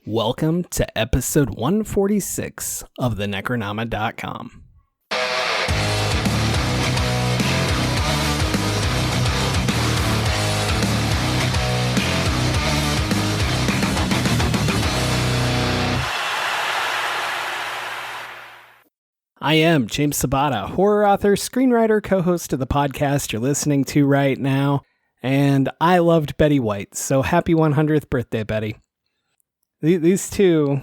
Welcome to episode 146 of the Necronama.com. I am James Sabata, horror author, screenwriter, co-host of the podcast you're listening to right now, and I loved Betty White, so happy 100th birthday, Betty. These two,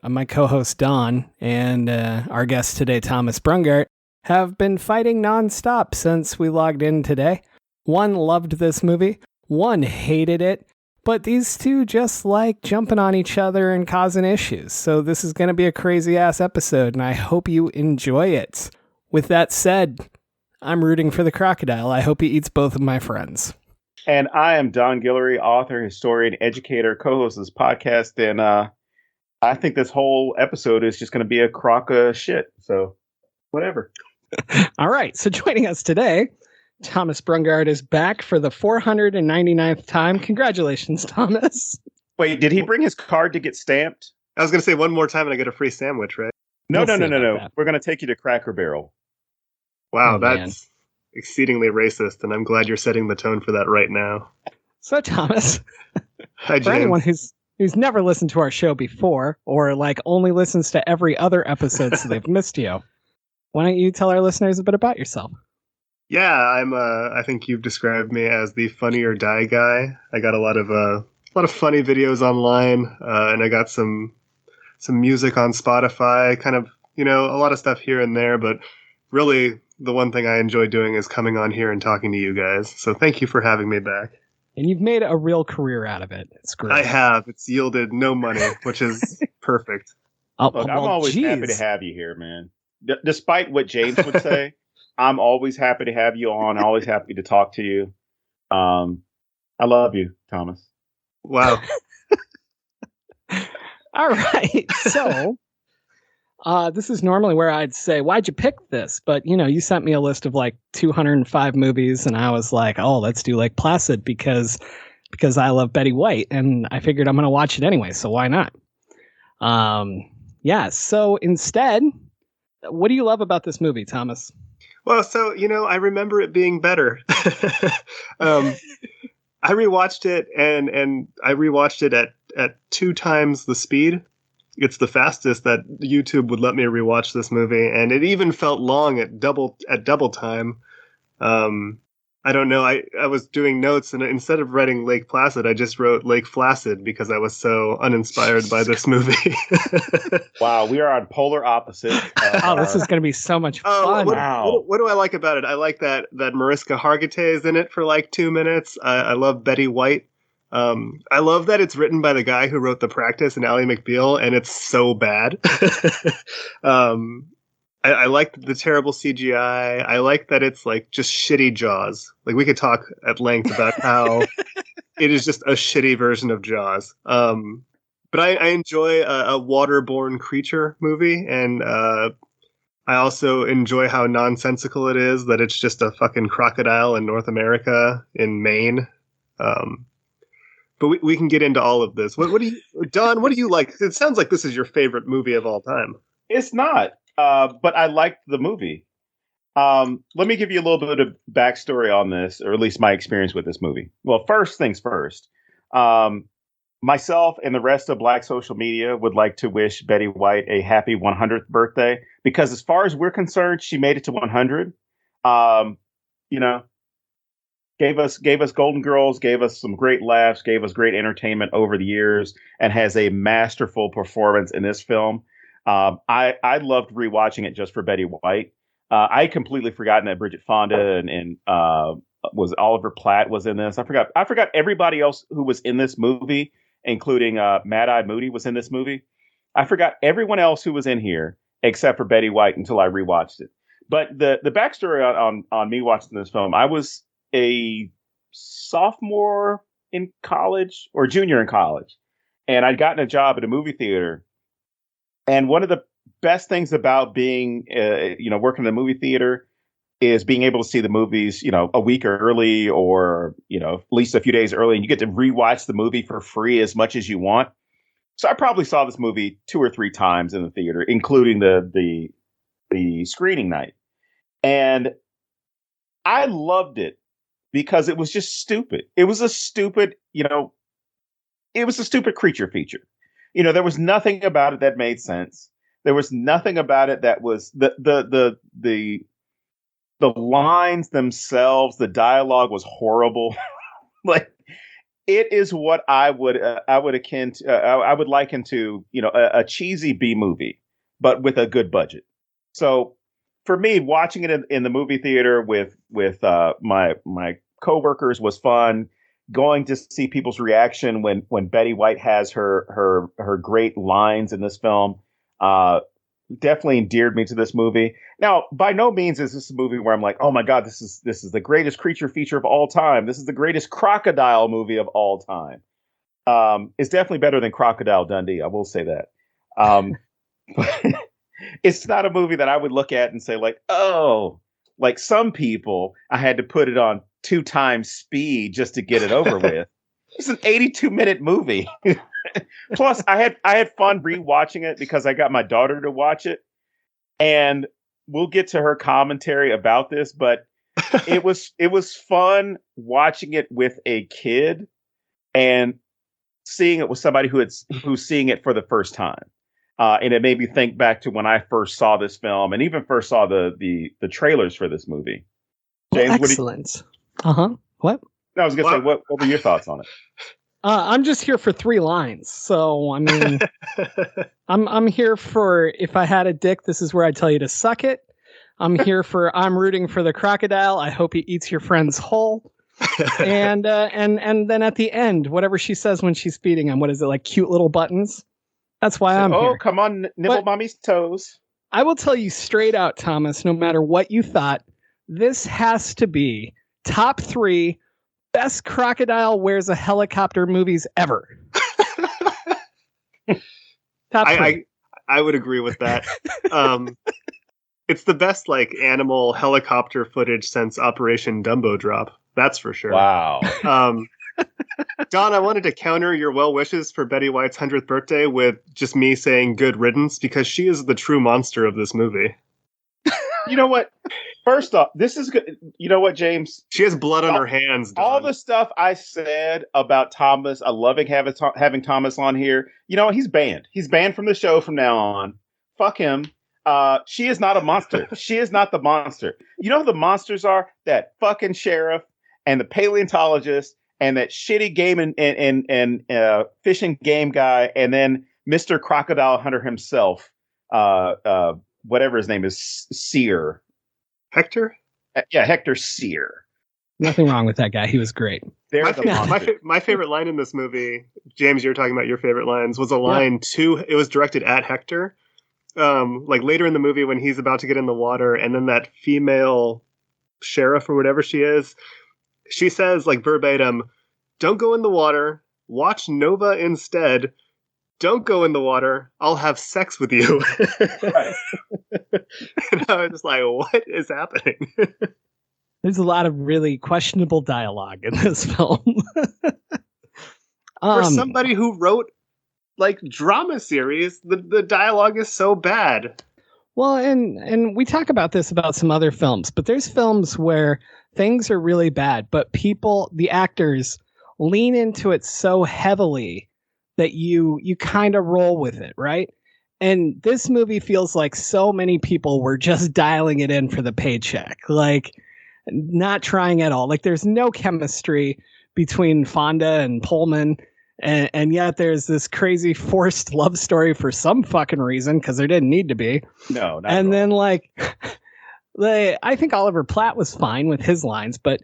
my co-host Don and our guest today, Thomas Brungardt, have been fighting nonstop since we logged in today. One loved this movie, one hated it, but these two just like jumping on each other and causing issues. So this is going to be a crazy-ass episode, and I hope you enjoy it. With that said, I'm rooting for the crocodile. I hope he eats both of my friends. And I am Don Guillory, author, historian, educator, co-host of this podcast. And I think this whole episode is just going to be a crock of shit. So, whatever. All right. So joining us today, Thomas Brungardt is back for the 499th time. Congratulations, Thomas. Wait, did he bring his card to get stamped? I was going to say one more time and I get a free sandwich, right? No. We're We're going to take you to Cracker Barrel. Wow, Oh, that's exceedingly racist, and I'm glad you're setting the tone for that right now. So, Thomas, Hi, for anyone James. who's never listened to our show before, or like only listens to every other episode so they've missed you, why don't you tell our listeners a bit about yourself? Yeah, I think you've described me as the funny or die guy. I got a lot of funny videos online, and I got some music on Spotify, kind of, a lot of stuff here and there, but really the one thing I enjoy doing is coming on here and talking to you guys. So thank you for having me back. And you've made a real career out of it. It's great. I have. It's yielded no money, which is perfect. Oh, Look, I'm well, always happy to geez. have you here, man. Despite what James would say, I'm always happy to have you on. Always happy to talk to you. I love you, Thomas. Wow. All right. So, this is normally where I'd say, why'd you pick this? But, you sent me a list of like 205 movies, and I was like, oh, let's do Lake Placid because I love Betty White, and I figured I'm going to watch it anyway, so why not? Yeah, so instead, what do you love about this movie, Thomas? Well, so, I remember it being better. I rewatched it and I rewatched it at 2 times the speed. It's the fastest that YouTube would let me rewatch this movie. And it even felt long at double time. I don't know. I was doing notes, and instead of writing Lake Placid, I just wrote Lake Flaccid because I was so uninspired by this movie. Wow, we are on polar opposites. This is going to be so much fun. What do I like about it? I like that Mariska Hargitay is in it for like 2 minutes. I love Betty White. I love that it's written by the guy who wrote The Practice and Ally McBeal, and it's so bad. I like the terrible CGI. I like that it's like just shitty Jaws. Like, we could talk at length about how it is just a shitty version of Jaws. But I enjoy a waterborne creature movie, and I also enjoy how nonsensical it is that it's just a fucking crocodile in North America, in Maine. But we can get into all of this. What do you, Don? What do you like? It sounds like this is your favorite movie of all time. It's not, but I liked the movie. Let me give you a little bit of backstory on this, or at least my experience with this movie. Well, first things first. Myself and the rest of Black social media would like to wish Betty White a happy 100th birthday, because as far as we're concerned, she made it to 100. Gave us Golden Girls, gave us some great laughs, gave us great entertainment over the years, and has a masterful performance in this film. I loved rewatching it just for Betty White. I had completely forgotten that Bridget Fonda and was Oliver Platt was in this. I forgot everybody else who was in this movie, including Mad Eye Moody was in this movie. I forgot everyone else who was in here except for Betty White until I rewatched it. But the backstory on me watching this film, I was a sophomore in college or junior in college, and I'd gotten a job at a movie theater. And one of the best things about being, working in a movie theater is being able to see the movies, a week early, or, at least a few days early, and you get to rewatch the movie for free as much as you want. So I probably saw this movie 2 or 3 times in the theater, including the screening night. And I loved it because it was just stupid. It was a stupid, it was a stupid creature feature. There was nothing about it that made sense. There was nothing about it that was the lines themselves, the dialogue was horrible. Like, it is what I would liken to, a cheesy B movie, but with a good budget. So for me, watching it in the movie theater with my coworkers was fun. Going to see people's reaction when Betty White has her great lines in this film definitely endeared me to this movie. Now, by no means is this a movie where I'm like, oh my God, this is the greatest creature feature of all time. This is the greatest crocodile movie of all time. It's definitely better than Crocodile Dundee. I will say that. But it's not a movie that I would look at and say like, oh, like some people, I had to put it on 2 times speed just to get it over with. It's an 82-minute movie. Plus, I had fun rewatching it because I got my daughter to watch it, and we'll get to her commentary about this. But it was fun watching it with a kid and seeing it with somebody who's seeing it for the first time. And it made me think back to when I first saw this film, and even first saw the trailers for this movie. James, excellent. What? No, I was going to say, what were your thoughts on it? I'm just here for 3 lines. So, I mean, I'm here for, if I had a dick, this is where I tell you to suck it. I'm here for, I'm rooting for the crocodile. I hope he eats your friends whole. And then at the end, whatever she says when she's feeding him, what is it, like cute little buttons? That's why I'm here. Oh, come on, nibble mommy's toes. I will tell you straight out, Thomas, no matter what you thought, this has to be top 3 best crocodile wears a helicopter movies ever. Top 3. I would agree with that. It's the best like animal helicopter footage since Operation Dumbo Drop. That's for sure. Wow. Don, I wanted to counter your well wishes for Betty White's 100th birthday with just me saying good riddance, because she is the true monster of this movie. You know what? First off, this is good. You know what, James? She has blood on her hands, Don. All the stuff I said about Thomas, I loving having Thomas on here. You know, he's banned. He's banned from the show from now on. Fuck him. She is not a monster. She is not the monster. You know who the monsters are? That fucking sheriff and the paleontologist and that shitty game and fishing game guy, and then Mr. Crocodile Hunter himself. Whatever his name is, Sear. Hector? Yeah, Hector Sear. Nothing wrong with that guy. He was great. My favorite line in this movie, James, you're talking about your favorite lines, was a line it was directed at Hector. Like later in the movie when he's about to get in the water, and then that female sheriff or whatever she is, she says like verbatim, "Don't go in the water, watch Nova instead. Don't go in the water, I'll have sex with you." Right. And I was just like, what is happening? There's a lot of really questionable dialogue in this film. For somebody who wrote like drama series, the dialogue is so bad. Well, and we talk about this about some other films, but there's films where things are really bad, but the actors lean into it so heavily that you kind of roll with it, right? And this movie feels like so many people were just dialing it in for the paycheck, like not trying at all. Like there's no chemistry between Fonda and Pullman, and yet there's this crazy forced love story for some fucking reason, because there didn't need to be. No, not and at then like, I think Oliver Platt was fine with his lines, but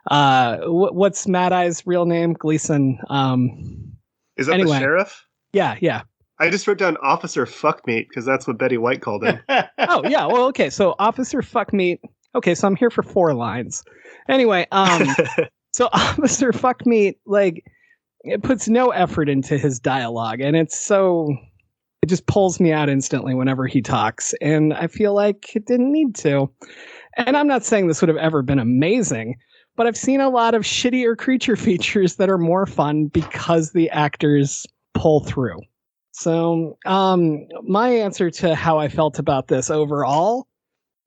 what's Mad Eye's real name? Gleason. Is that the sheriff? Yeah. I just wrote down Officer Fuckmeat because that's what Betty White called him. Oh, yeah. Well, okay. So Officer Fuckmeat. Okay, so I'm here for 4 lines. Anyway, so Officer Fuckmeat, like, it puts no effort into his dialogue, and it just pulls me out instantly whenever he talks, and I feel like it didn't need to. And I'm not saying this would have ever been amazing, but I've seen a lot of shittier creature features that are more fun because the actors pull through. So, my answer to how I felt about this overall,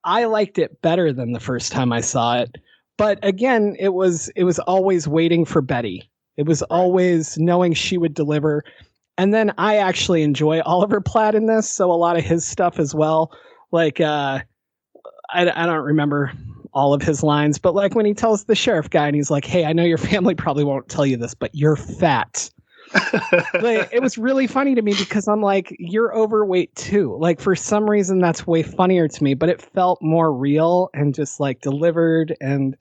I liked it better than the first time I saw it. But again, it was always waiting for Betty. It was always knowing she would deliver. And then I actually enjoy Oliver Platt in this, so a lot of his stuff as well. Like, I don't remember all of his lines, but like when he tells the sheriff guy and he's like, "Hey, I know your family probably won't tell you this, but you're fat." Like, it was really funny to me because I'm like, you're overweight too. Like, for some reason, that's way funnier to me, but it felt more real and just like delivered. And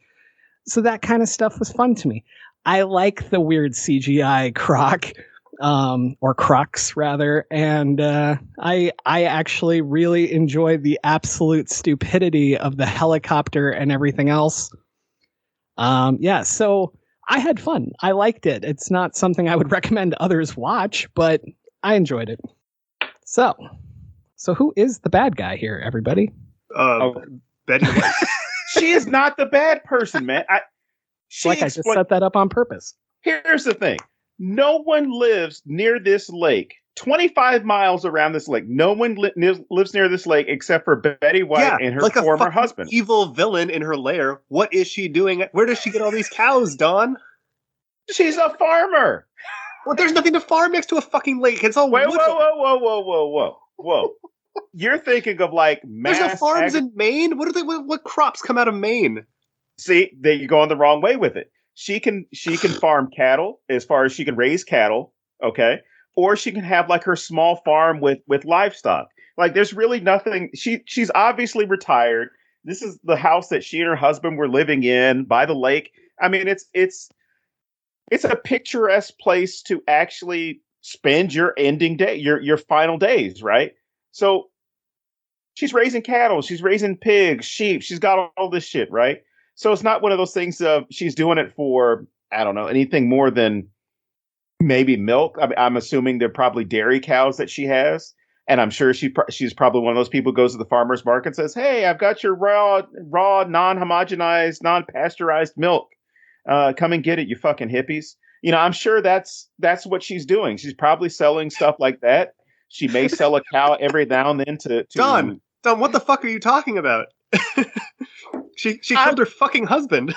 so that kind of stuff was fun to me. I like the weird CGI croc, or crocs rather. And I actually really enjoy the absolute stupidity of the helicopter and everything else. So I had fun. I liked it. It's not something I would recommend others watch, but I enjoyed it. So who is the bad guy here, everybody? Betty White. She is not the bad person, man. I just set that up on purpose. Here's the thing. No one lives near this lake. 25 miles around this lake. No one lives near this lake except for Betty White and her like former husband. Evil villain in her lair. What is she doing? Where does she get all these cows, Dawn? She's a farmer. Well, there's nothing to farm next to a fucking lake. It's all whoa. You're thinking of like mass. There's no farms in Maine. What crops come out of Maine? See, that you're going the wrong way with it. She can farm cattle as far as she can raise cattle, okay? Or she can have like her small farm with livestock. Like, there's really nothing. She's obviously retired. This is the house that she and her husband were living in by the lake. I mean, it's a picturesque place to actually spend your ending day, your final days, right? So she's raising cattle, she's raising pigs, sheep, she's got all this shit, right? So it's not one of those things of she's doing it for, I don't know, anything more than maybe milk. I'm assuming they're probably dairy cows that she has. And I'm sure she's probably one of those people who goes to the farmer's market and says, "Hey, I've got your raw, non-homogenized, non-pasteurized milk. Come and get it, you fucking hippies." You know, I'm sure that's what she's doing. She's probably selling stuff like that. She may sell a cow every now and then to Don, what the fuck are you talking about? She killed her fucking husband.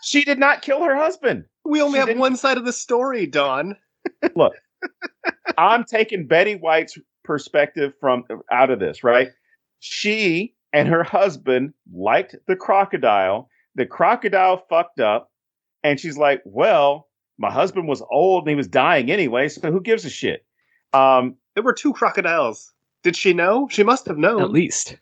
She did not kill her husband. We only have one side of the story, Don. Look, I'm taking Betty White's perspective from out of this, right? She and her husband liked the crocodile. The crocodile fucked up, and she's like, "Well, my husband was old and he was dying anyway, so who gives a shit?" There were 2 crocodiles. Did she know? She must have known. At least.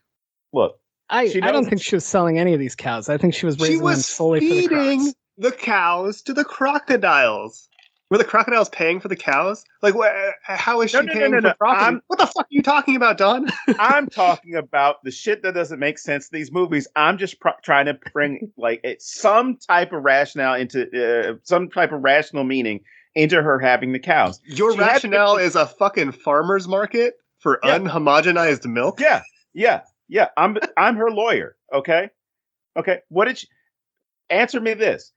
Look, I don't think she was selling any of these cows. I think she was raising them solely for the crocs. The cows to the crocodiles. Were the crocodiles paying for the cows? Like, how is she paying for profit? What the fuck are you talking about, Don? I'm talking about the shit that doesn't make sense in these movies. I'm just trying to bring like some type of rationale into some type of rational meaning into her having the cows. Your rationale is a fucking farmer's market for unhomogenized milk? Yeah. I'm her lawyer. Okay. What did she answer me this?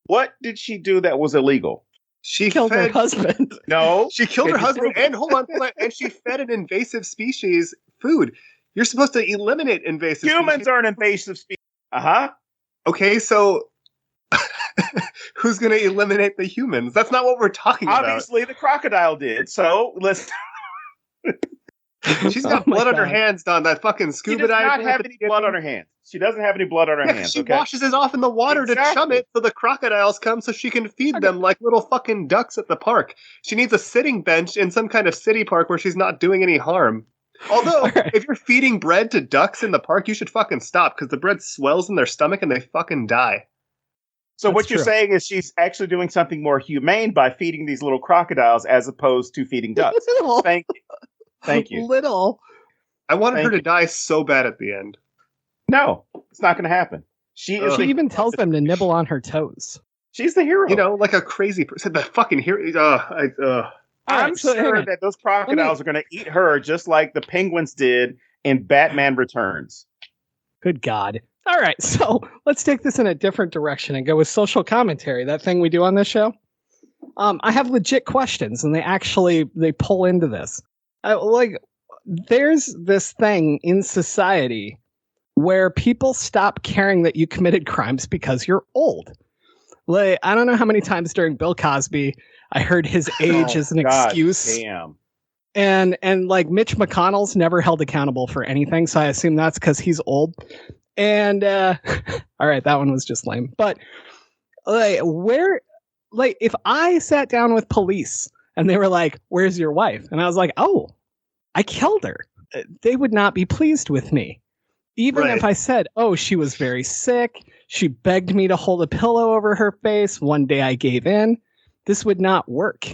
What did she do that was illegal? She killed her husband. No, she killed her husband, and hold on, and she fed an invasive species food. You're supposed to eliminate invasive humans species. are an invasive species. Okay, so who's going to eliminate the humans? That's not what we're talking about. Obviously, the crocodile did. So let's. She's got blood on her hands, Don. That fucking scuba diver. She does not have any blood on her hands. She doesn't have any blood on her hands. She washes it off in the water to chum it so the crocodiles come so she can feed them like little fucking ducks at the park. She needs a sitting bench in some kind of city park where she's not doing any harm. Although, if you're feeding bread to ducks in the park, you should fucking stop because the bread swells in their stomach and they fucking die. So what you're saying is she's actually doing something more humane by feeding these little crocodiles as opposed to feeding ducks. Thank you. Little. I wanted her to die so bad at the end. No, it's not going to happen. She even tells them to nibble on her toes. She's the hero. You know, like a crazy person. The fucking hero. I'm sure that those crocodiles are going to eat her just like the penguins did in Batman Returns. Good God. All right, so let's take this in a different direction and go with social commentary, that thing we do on this show. I have legit questions, and they pull into this. There's this thing in society where people stop caring that you committed crimes because you're old. Like, I don't know how many times during Bill Cosby I heard his age as an excuse. Damn. And like Mitch McConnell's never held accountable for anything, so I assume that's because he's old. And all right, that one was just lame. But if I sat down with police and they were like, "Where's your wife?" and I was like, "Oh, I killed her," they would not be pleased with me. Even if I said, "Oh, she was very sick. She begged me to hold a pillow over her face. One day I gave in." This would not work.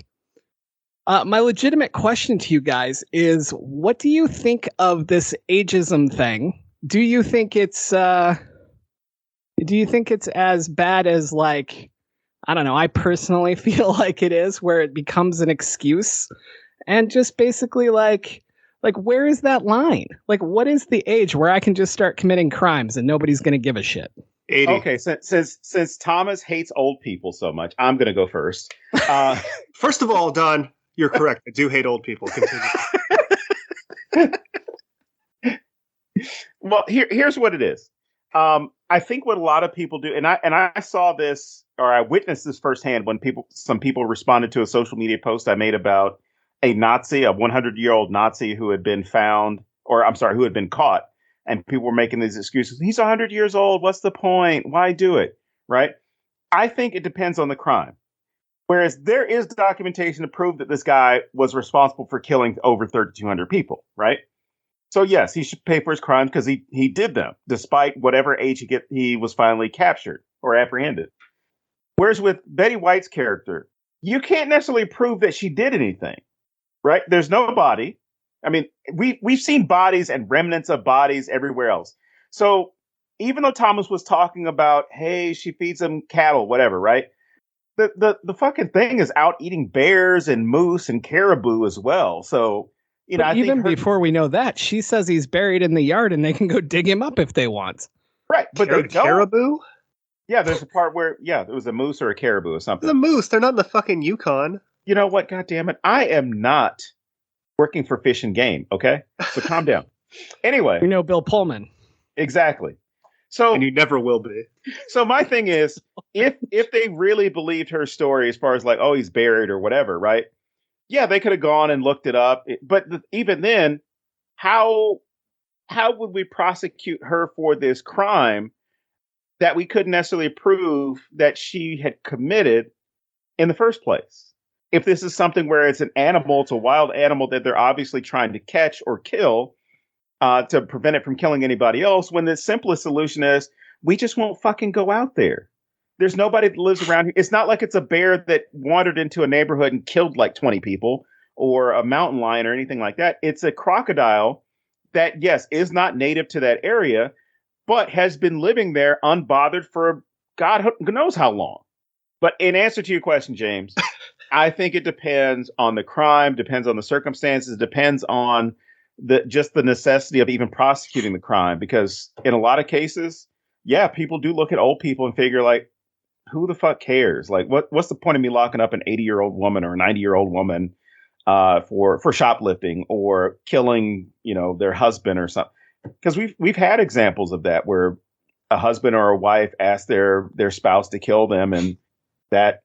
My legitimate question to you guys is, what do you think of this ageism thing? Do you think it's as bad as, like, I don't know, I personally feel like it is, where it becomes an excuse and just basically like where is that line? Like, what is the age where I can just start committing crimes and nobody's going to give a shit? 80. Okay, since Thomas hates old people so much, I'm going to go first. First of all, Don, you're correct. I do hate old people. Continue. Well, here's what it is. I think what a lot of people do, and I saw this, or I witnessed this firsthand when some people responded to a social media post I made about a Nazi, a 100-year-old Nazi who had been found, or I'm sorry, who had been caught, and people were making these excuses. He's 100 years old. What's the point? Why do it? Right? I think it depends on the crime. Whereas there is documentation to prove that this guy was responsible for killing over 3,200 people, right? So yes, he should pay for his crimes because he did them, despite whatever age he was finally captured or apprehended. Whereas with Betty White's character, you can't necessarily prove that she did anything, right? There's no body. I mean, we've seen bodies and remnants of bodies everywhere else. So even though Thomas was talking about, hey, she feeds them cattle, whatever, right? The fucking thing is out eating bears and moose and caribou as well. So, you know, before we know that, she says he's buried in the yard and they can go dig him up if they want. Right. But they don't. Caribou? Yeah, there's a part where, there was a moose or a caribou or something. The moose, they're not in the fucking Yukon. You know what? God damn it. I am not working for Fish and Game, okay? So calm down. Anyway. You know Bill Pullman. Exactly. So, and you never will be. So my thing is, if they really believed her story as far as like, oh, he's buried or whatever, right? Yeah, they could have gone and looked it up. But even then, how would we prosecute her for this crime that we couldn't necessarily prove that she had committed in the first place? If this is something where it's an animal, it's a wild animal that they're obviously trying to catch or kill, to prevent it from killing anybody else, when the simplest solution is we just won't fucking go out there. There's nobody that lives around here. It's not like it's a bear that wandered into a neighborhood and killed like 20 people, or a mountain lion or anything like that. It's a crocodile that, yes, is not native to that area, but has been living there unbothered for God knows how long. But in answer to your question, James, I think it depends on the crime, depends on the circumstances, depends on the necessity of even prosecuting the crime. Because in a lot of cases, yeah, people do look at old people and figure like, who the fuck cares? Like, what's the point of me locking up an 80-year-old woman or a 90-year-old woman for shoplifting or killing, their husband or something? Because we've had examples of that where a husband or a wife asked their spouse to kill them, and that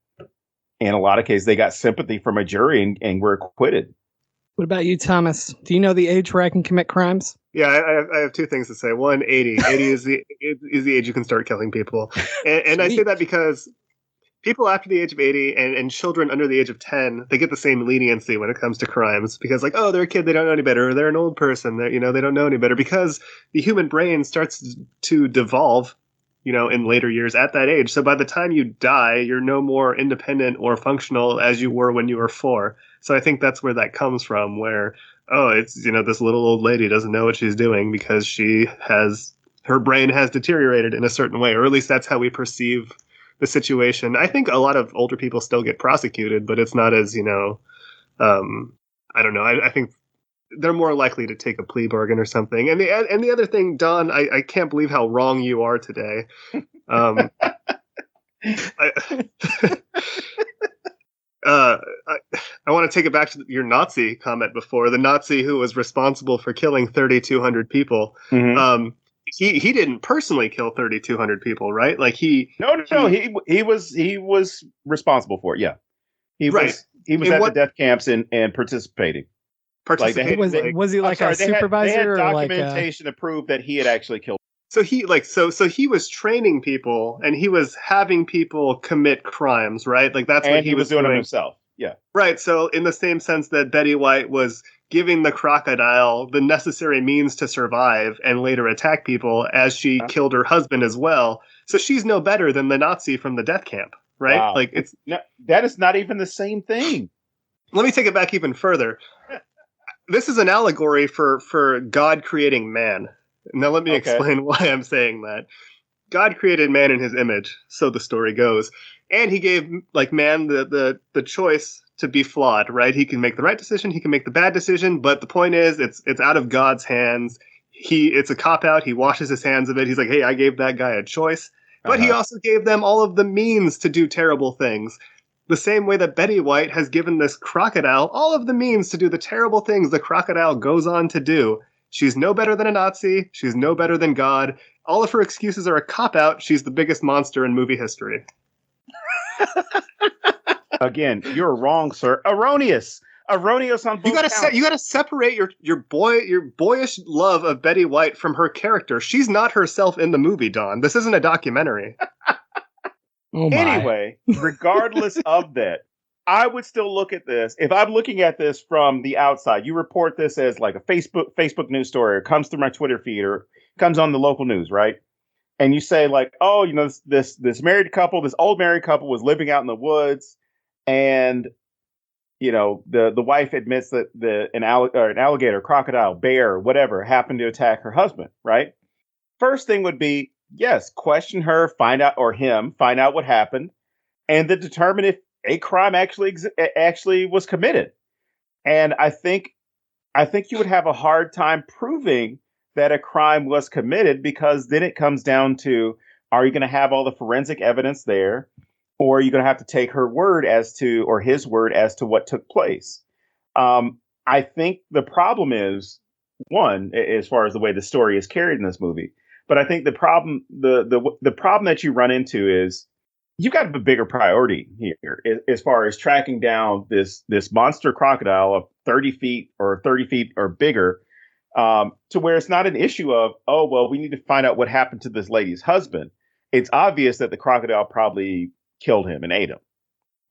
in a lot of cases they got sympathy from a jury and were acquitted. What about you, Thomas? Do you know the age where I can commit crimes? Yeah, I have two things to say. One, 80. 80 is the age you can start killing people. And I say that because people after the age of 80 and children under the age of 10, they get the same leniency when it comes to crimes. Because like, oh, they're a kid, they don't know any better. Or they're an old person, they don't know any better. Because the human brain starts to devolve, in later years at that age. So by the time you die, you're no more independent or functional as you were when you were 4. So I think that's where that comes from, where, oh, it's, this little old lady doesn't know what she's doing because her brain has deteriorated in a certain way, or at least that's how we perceive the situation. I think a lot of older people still get prosecuted, but it's not as, I don't know. I think they're more likely to take a plea bargain or something. And the other thing, Don, I can't believe how wrong you are today. I want to take it back to your Nazi comment before. The Nazi who was responsible for killing 3,200 people. Mm-hmm. He didn't personally kill 3,200 people, right? Like he was responsible for it. Yeah, he was at the death camps and participating. Was he like a supervisor? They had or documentation to prove that he had actually killed. So he he was training people and he was having people commit crimes, right? Like that's what he was doing himself. Yeah. Right. So in the same sense that Betty White was giving the crocodile the necessary means to survive and later attack people as she killed her husband as well. So she's no better than the Nazi from the death camp, right? Wow. Like that is not even the same thing. Let me take it back even further. This is an allegory for God creating man. Now let me explain why I'm saying that. God created man in his image, so the story goes. And he gave man the choice to be flawed, right? He can make the right decision, he can make the bad decision, but the point is it's out of God's hands. It's a cop-out, he washes his hands of it. He's like, hey, I gave that guy a choice. But he also gave them all of the means to do terrible things. The same way that Betty White has given this crocodile all of the means to do the terrible things the crocodile goes on to do. She's no better than a Nazi. She's no better than God. All of her excuses are a cop-out. She's the biggest monster in movie history. Again, you're wrong, sir. Erroneous on both counts. You gotta separate your boyish love of Betty White from her character. She's not herself in the movie, Don. This isn't a documentary. Anyway, regardless of that, I would still look at this. If I'm looking at this from the outside, you report this as like a Facebook news story, or comes through my Twitter feed, or comes on the local news, right? And you say like, oh, this married couple, this old married couple was living out in the woods, and the wife admits that an alligator, crocodile, bear, whatever happened to attack her husband, right? First thing would be, yes, question her, find out what happened, and then determine if a crime actually was committed. And I think you would have a hard time proving that a crime was committed, because then it comes down to, are you going to have all the forensic evidence there, or are you going to have to take her word or his word as to what took place? I think the problem is, one, as far as the way the story is carried in this movie, but I think the problem that you run into is, you've got a bigger priority here as far as tracking down this monster crocodile of 30 feet or bigger, to where it's not an issue of, oh, well, we need to find out what happened to this lady's husband. It's obvious that the crocodile probably killed him and ate him.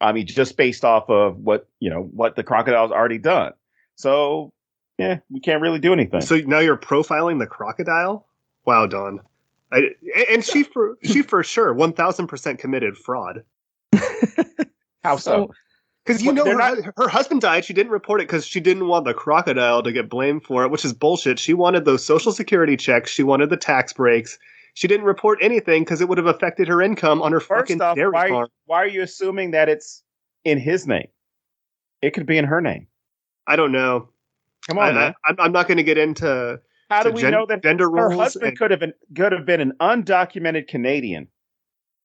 I mean, just based off of what the crocodile's already done. So, yeah, we can't really do anything. So now you're profiling the crocodile? Wow, Don. She for sure 1,000% committed fraud. How so? Because her husband died. She didn't report it because she didn't want the crocodile to get blamed for it, which is bullshit. She wanted those Social Security checks. She wanted the tax breaks. She didn't report anything because it would have affected her income on her fucking dairy farm. Why are you assuming that it's in his name? It could be in her name. I don't know. Come on, man. I'm not going to get into. How do we know that her husband could have been an undocumented Canadian?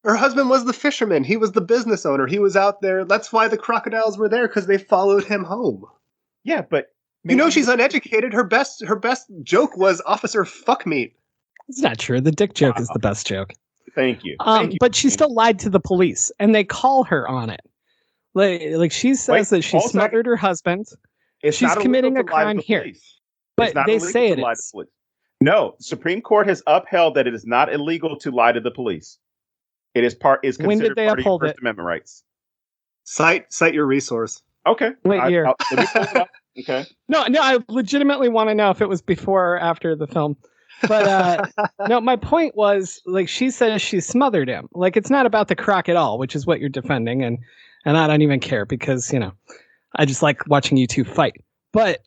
Her husband was the fisherman. He was the business owner. He was out there. That's why the crocodiles were there, because they followed him home. Yeah, but she's uneducated. Her best joke was Officer Fuckmeat. It's not true. The dick joke is the best joke. Thank you. But she still lied to the police, and they call her on it. Like she says that she smothered her husband. She's committing a crime here. But they say it is. No, the Supreme Court has upheld that it is not illegal to lie to the police. It is considered when did they part uphold of your First Amendment rights. Cite your resource. Okay. Wait here. Let me pull it up. Okay. No, I legitimately want to know if it was before or after the film. But no, my point was, like, she says she smothered him. Like, it's not about the crocodile, which is what you're defending, and I don't even care because, I just like watching you two fight. But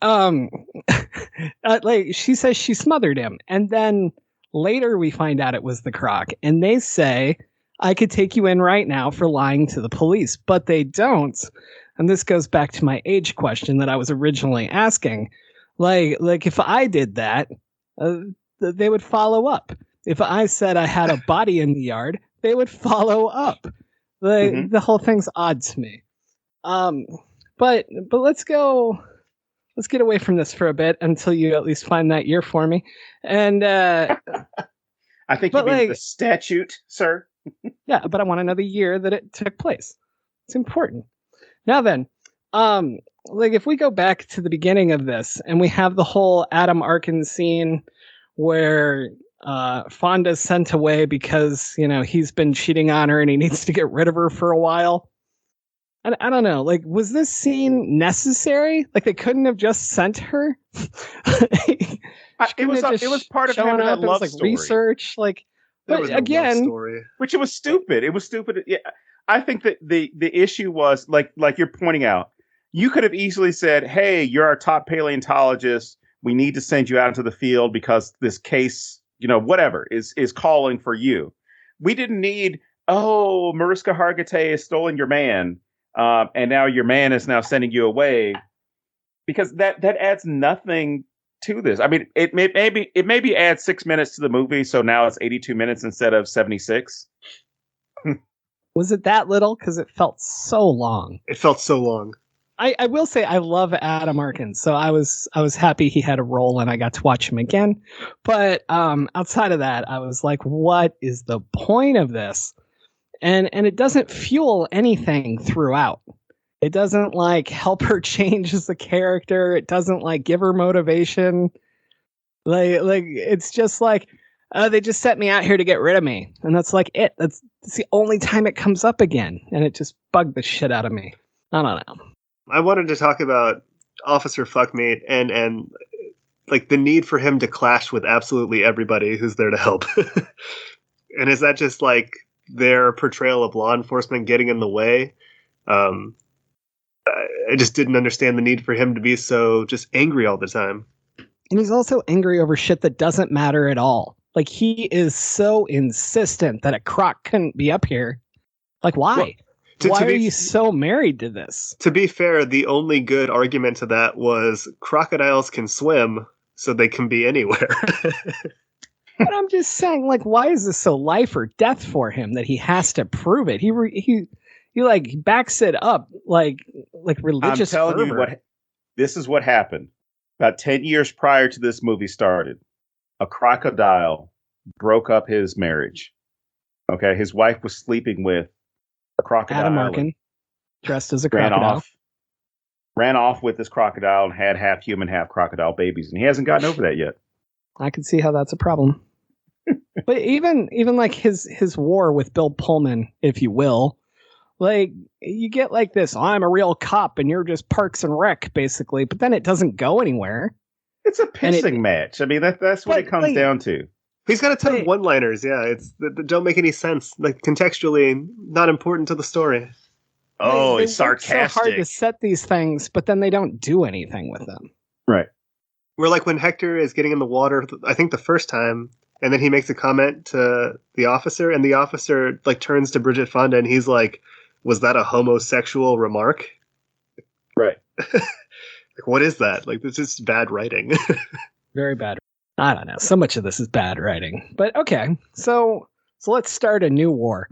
like, she says she smothered him, and then later we find out it was the croc, and they say, I could take you in right now for lying to the police, but they don't. And this goes back to my age question that I was originally asking. Like if I did that, they would follow up. If I said I had a body in the yard, they would follow up. The whole thing's odd to me. But let's go. Let's get away from this for a bit until you at least find that year for me. And I think you mean the statute, sir. Yeah, but I want to know the year that it took place. It's important. Now then, if we go back to the beginning of this and we have the whole Adam Arkin scene where Fonda's sent away because, he's been cheating on her and he needs to get rid of her for a while. And I don't know, was this scene necessary? They couldn't have just sent her? It was part of having that love story. Research, but again, which it was stupid. It was stupid. Yeah, I think that the issue was like you're pointing out. You could have easily said, "Hey, you're our top paleontologist. We need to send you out into the field because this case, whatever is calling for you." We didn't need, Mariska Hargitay has stolen your man, and now your man is now sending you away, because that adds nothing to this. I mean, it maybe adds 6 minutes to the movie, so now it's 82 minutes instead of 76. Was it that little? Because it felt so long. It felt so long. I will say I love Adam Arkin, so I was happy he had a role and I got to watch him again. But outside of that, I was like, what is the point of this? And it doesn't fuel anything throughout. It doesn't help her change as a character. It doesn't give her motivation. It's just they just set me out here to get rid of me. And that's it. That's the only time it comes up again. And it just bugged the shit out of me. I don't know. I wanted to talk about Officer Fuckmeat and the need for him to clash with absolutely everybody who's there to help. And is that just their portrayal of law enforcement getting in the way? I just didn't understand the need for him to be so just angry all the time. And he's also angry over shit that doesn't matter at all. He is so insistent that a croc couldn't be up here. Why? Well, why are you so married to this? To be fair, the only good argument to that was crocodiles can swim, so they can be anywhere. But I'm just saying, why is this so life or death for him that he has to prove it? He backs it up like religious fervor. I'm telling you this is what happened. About 10 years prior to this movie started, a crocodile broke up his marriage. Okay, his wife was sleeping with a crocodile. Adam Arkin, dressed as a crocodile. Ran off with this crocodile and had half human, half crocodile babies, and he hasn't gotten over that yet. I can see how that's a problem. But even his war with Bill Pullman, if you will, you get this, I'm a real cop and you're just Parks and Rec, basically, but then it doesn't go anywhere. It's a pissing match. I mean, that's what it comes down to. He's got a ton of one-liners, yeah. It's that don't make any sense, contextually not important to the story. Oh, it's sarcastic. It's so hard to set these things, but then they don't do anything with them. Right. Where when Hector is getting in the water, I think the first time, and then he makes a comment to the officer, and the officer turns to Bridget Fonda, and he's like, "Was that a homosexual remark?" Right. What is that? This is bad writing. Very bad. I don't know. So much of this is bad writing. But okay, so let's start a new war.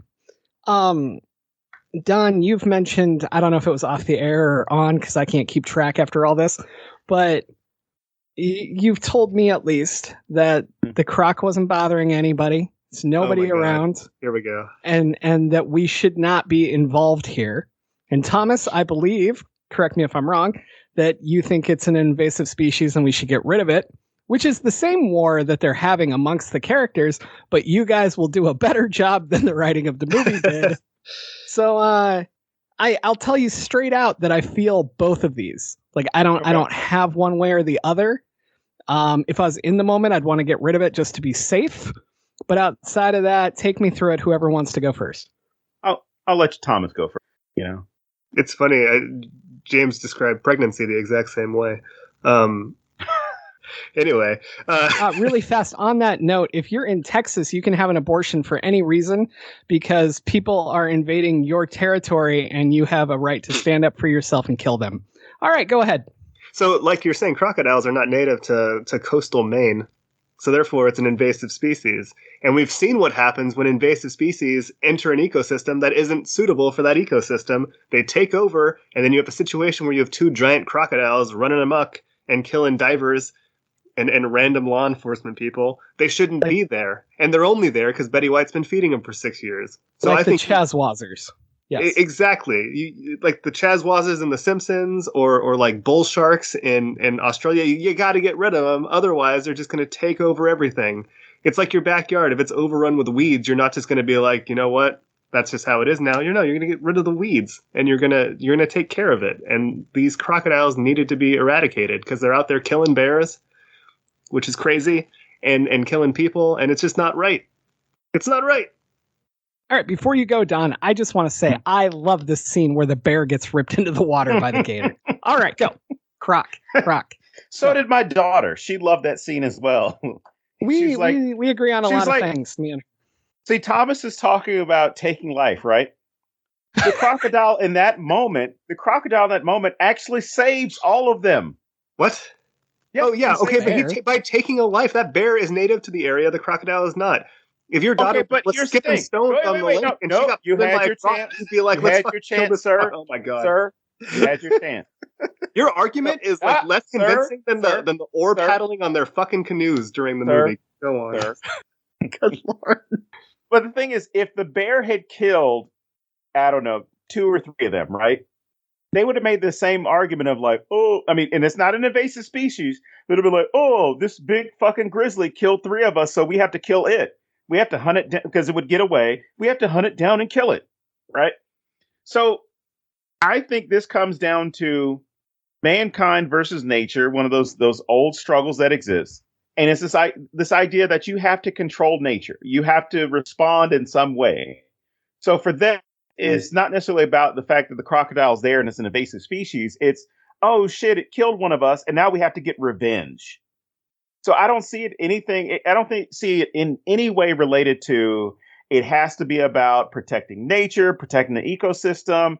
Don, you've mentioned, I don't know if it was off the air or on, because I can't keep track after all this, but you've told me at least that the croc wasn't bothering anybody. It's nobody around. Here we go. And that we should not be involved here. And Thomas, I believe, correct me if I'm wrong, that you think it's an invasive species and we should get rid of it, which is the same war that they're having amongst the characters, but you guys will do a better job than the writing of the movie did. So I'll tell you straight out that I feel both of these. I don't have one way or the other. If I was in the moment, I'd want to get rid of it just to be safe. But outside of that, take me through it. Whoever wants to go first. I'll let Thomas go first. It's funny. James described pregnancy the exact same way. Anyway, really fast on that note, if you're in Texas, you can have an abortion for any reason because people are invading your territory and you have a right to stand up for yourself and kill them. All right, go ahead. So, you're saying, crocodiles are not native to coastal Maine. So therefore, it's an invasive species. And we've seen what happens when invasive species enter an ecosystem that isn't suitable for that ecosystem. They take over, and then you have a situation where you have two giant crocodiles running amok and killing divers and random law enforcement people. They shouldn't be there. And they're only there because Betty White's been feeding them for 6 years. So like I think the Chazwazzers. Yes. Exactly. Like the Chazwazzers in The Simpsons or like bull sharks in Australia, you got to get rid of them. Otherwise, they're just going to take over everything. It's like your backyard. If it's overrun with weeds, you're not just going to be like, you know what? That's just how it is now. You're going to get rid of the weeds and you're going to take care of it. And these crocodiles needed to be eradicated because they're out there killing bears, which is crazy, and killing people. And it's just not right. It's not right. All right, before you go, Don, I just want to say I love this scene where the bear gets ripped into the water by the gator. All right, go. Croc. So did my daughter. She loved that scene as well. We agree on a lot of things. Me and see, Thomas is talking about taking life, right? The crocodile in that moment actually saves all of them. What? Yep, oh, yeah. Okay, but by taking a life, that bear is native to the area. The crocodile is not. If your daughter was skipping stones on the lake and she got you had your chance, you'd be like, let's your chance, sir. Oh my god, sir, you had your chance. Your argument is like less convincing than the oar paddling on their fucking canoes during the movie. Go on, sir. Good lord. But the thing is, if the bear had killed, I don't know, 2 or 3 of them, right? They would have made the same argument of like, oh, I mean, and it's not an invasive species. They'd have been like, oh, this big fucking grizzly killed 3 of us, so we have to kill it. We have to hunt it down because it would get away. We have to hunt it down and kill it, right? So I think this comes down to mankind versus nature, one of those old struggles that exist. And it's this idea that you have to control nature. You have to respond in some way. So for them, it's not necessarily about the fact that the crocodile's there and it's an invasive species. It's, oh shit, it killed one of us and now we have to get revenge. So I don't see it see it in any way related to it has to be about protecting nature, protecting the ecosystem.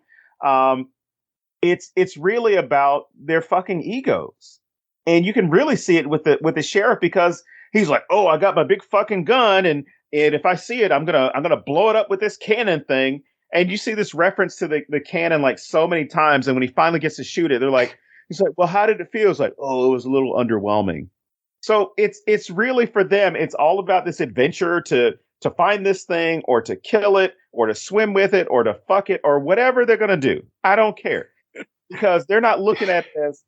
It's really about their fucking egos. And you can really see it with the sheriff because he's like, oh, I got my big fucking gun and if I see it, I'm gonna blow it up with this cannon thing. And you see this reference to the cannon like so many times, and when he finally gets to shoot it, he's like, well, how did it feel? It's like, oh, it was a little underwhelming. So it's really for them, it's all about this adventure to find this thing or to kill it or to swim with it or to fuck it or whatever they're going to do. I don't care because they're not looking at it as,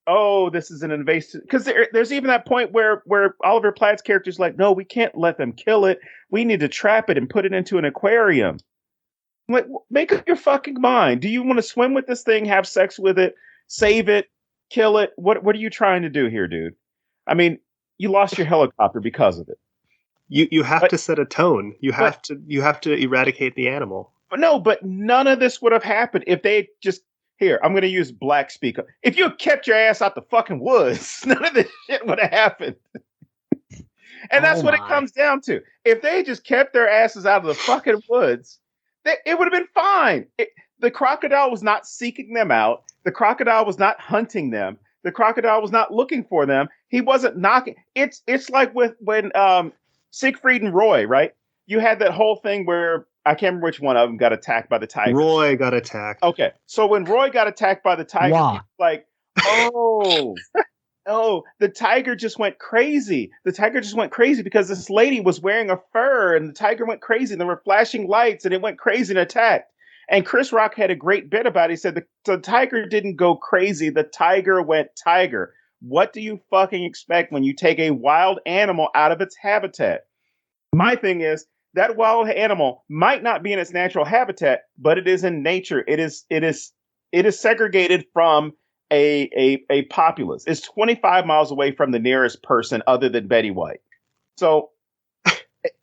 oh, this is an invasive. Because there's even that point where Oliver Platt's character is like, no, we can't let them kill it. We need to trap it and put it into an aquarium. I'm like, make up your fucking mind. Do you want to swim with this thing, have sex with it, save it, kill it? What are you trying to do here, dude? I mean, you lost your helicopter because of it. You have to set a tone. You have to eradicate the animal. But none of this would have happened if they just I'm going to use black speak. If you had kept your ass out the fucking woods, none of this shit would have happened. And that's what it comes down to. If they just kept their asses out of the fucking woods, it would have been fine. The crocodile was not seeking them out. The crocodile was not hunting them. The crocodile was not looking for them. He wasn't knocking. It's like when Siegfried and Roy, right? You had that whole thing where I can't remember which one of them got attacked by the tiger. Roy got attacked. Okay, so when Roy got attacked by the tiger, he was like, oh, the tiger just went crazy. The tiger just went crazy because this lady was wearing a fur, and the tiger went crazy. And there were flashing lights, and it went crazy and attacked. And Chris Rock had a great bit about it. He said the tiger didn't go crazy. The tiger went tiger. What do you fucking expect when you take a wild animal out of its habitat? My thing is that wild animal might not be in its natural habitat, but it is in nature. It is segregated from a populace. It's 25 miles away from the nearest person other than Betty White. So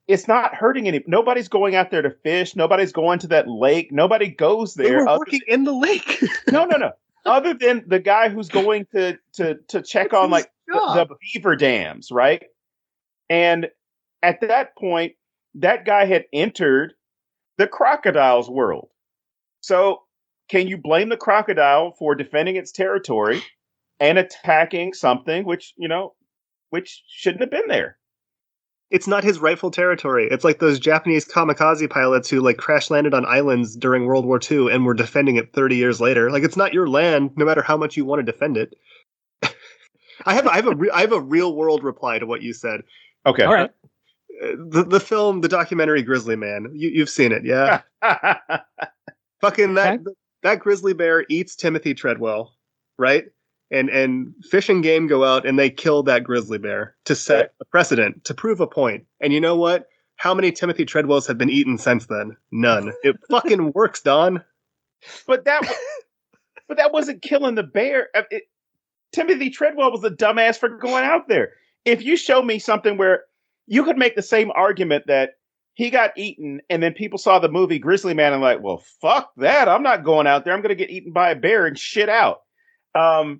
it's not hurting any. Nobody's going out there to fish. Nobody's going to that lake. Nobody goes there. They were working in the lake. No. Other than the guy who's going to check on like the beaver dams, right? And at that point, that guy had entered the crocodile's world. So can you blame the crocodile for defending its territory and attacking something which shouldn't have been there? It's not his rightful territory. It's like those Japanese kamikaze pilots who like crash landed on islands during World War II and were defending it 30 years later. Like, it's not your land, no matter how much you want to defend it. I have a real world reply to what you said. Okay. All right. The film, the documentary Grizzly Man. You've seen it, yeah? Fucking that grizzly bear eats Timothy Treadwell, right? And Fish and Game go out and they kill that grizzly bear to set a precedent, to prove a point. And you know what? How many Timothy Treadwells have been eaten since then? None. It fucking works, Don. But that wasn't killing the bear. Timothy Treadwell was a dumbass for going out there. If you show me something where you could make the same argument that he got eaten and then people saw the movie Grizzly Man and like, well, fuck that. I'm not going out there. I'm going to get eaten by a bear and shit out. That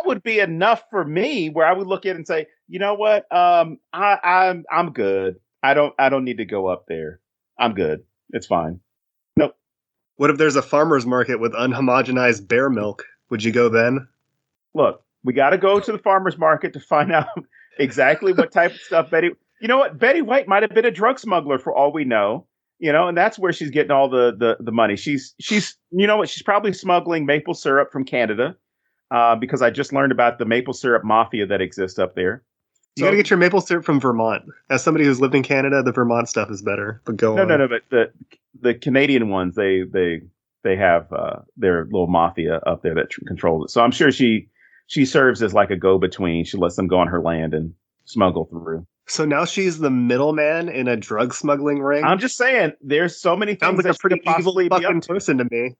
would be enough for me where I would look at it and say, you know what? I'm good. I don't need to go up there. I'm good. It's fine. Nope. What if there's a farmer's market with unhomogenized bear milk? Would you go then? Look, we got to go to the farmer's market to find out exactly what type of stuff you know what? Betty White might have been a drug smuggler for all we know, you know, and that's where she's getting all the money. She's, you know what? She's probably smuggling maple syrup from Canada, because I just learned about the maple syrup mafia that exists up there. You got to get your maple syrup from Vermont. As somebody who's lived in Canada, the Vermont stuff is better. But go on. No. But the Canadian ones, they have their little mafia up there that controls it. So I'm sure she serves as like a go-between. She lets them go on her land and smuggle through. So now she's the middleman in a drug smuggling ring? I'm just saying, there's so many things. Sounds like a pretty evil fucking person to me.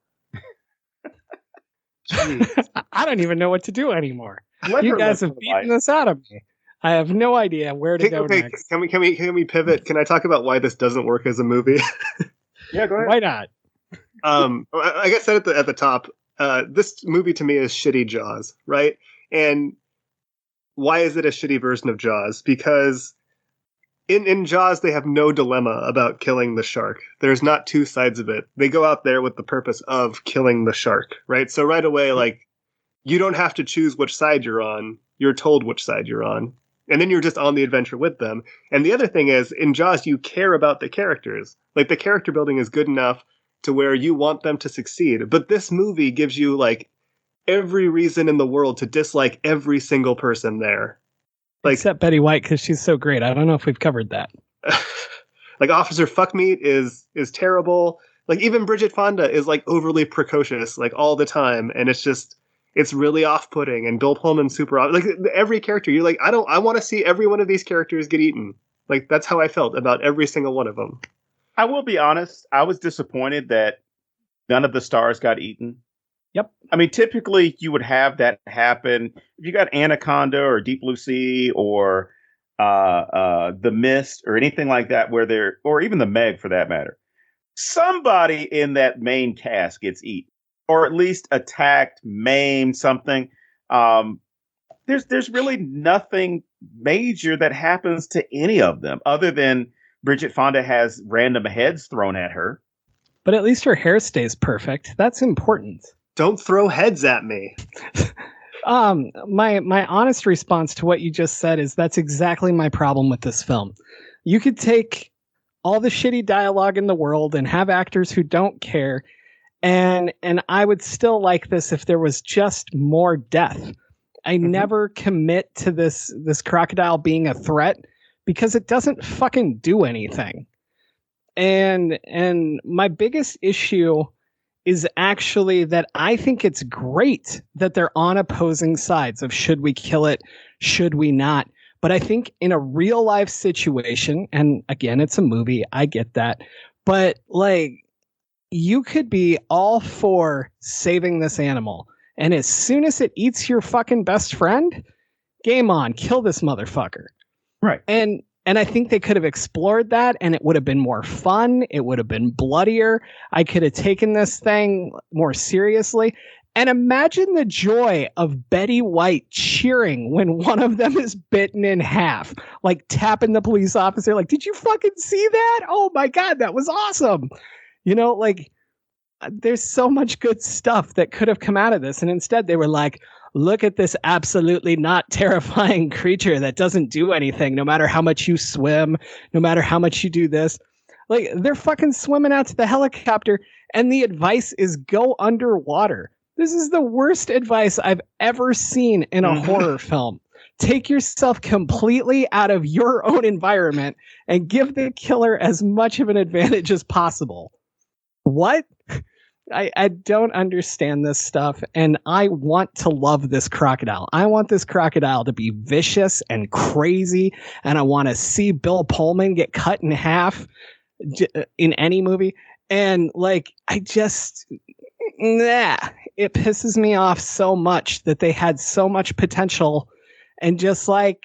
I don't even know what to do anymore. Let you guys have beaten this out of me. I have no idea where to go next. Can we pivot? Can I talk about why this doesn't work as a movie? Yeah, go ahead. Why not? Like I said at the top, this movie to me is shitty Jaws, right? And why is it a shitty version of Jaws? Because in Jaws, they have no dilemma about killing the shark. There's not two sides of it. They go out there with the purpose of killing the shark, right? So right away, like, you don't have to choose which side you're on. You're told which side you're on. And then you're just on the adventure with them. And the other thing is, in Jaws, you care about the characters. Like, the character building is good enough to where you want them to succeed. But this movie gives you, like, every reason in the world to dislike every single person there. Like, except Betty White, because she's so great. I don't know if we've covered that. Like, Officer Fuckmeat is terrible. Like, even Bridget Fonda is, like, overly precocious, like, all the time. And it's really off-putting. And Bill Pullman's super off. Like, every character, you're like, I want to see every one of these characters get eaten. Like, that's how I felt about every single one of them. I will be honest. I was disappointed that none of the stars got eaten. Yep. I mean, typically you would have that happen if you got Anaconda or Deep Blue Sea or The Mist or anything like that, or even The Meg for that matter. Somebody in that main cast gets eaten, or at least attacked, maimed, something. There's really nothing major that happens to any of them, other than Bridget Fonda has random heads thrown at her. But at least her hair stays perfect. That's important. Don't throw heads at me. My honest response to what you just said is that's exactly my problem with this film. You could take all the shitty dialogue in the world and have actors who don't care, and I would still like this if there was just more death. I never commit to this crocodile being a threat because it doesn't fucking do anything. And my biggest issue is actually that I think it's great that they're on opposing sides of should we kill it, should we not. But I think in a real life situation, and again, it's a movie, I get that, but like, you could be all for saving this animal, and as soon as it eats your fucking best friend, game on, kill this motherfucker. Right. And I think they could have explored that, and it would have been more fun. It would have been bloodier. I could have taken this thing more seriously. And imagine the joy of Betty White cheering when one of them is bitten in half, like tapping the police officer, like, did you fucking see that? Oh my God, that was awesome. You know, like, there's so much good stuff that could have come out of this. And instead they were like, look at this absolutely not terrifying creature that doesn't do anything, no matter how much you swim, no matter how much you do this. Like, they're fucking swimming out to the helicopter, and the advice is go underwater. This is the worst advice I've ever seen in a horror film. Take yourself completely out of your own environment and give the killer as much of an advantage as possible. What? I don't understand this stuff, and I want to love this crocodile. I want this crocodile to be vicious and crazy, and I want to see Bill Pullman get cut in half in any movie. And like, it pisses me off so much that they had so much potential and just like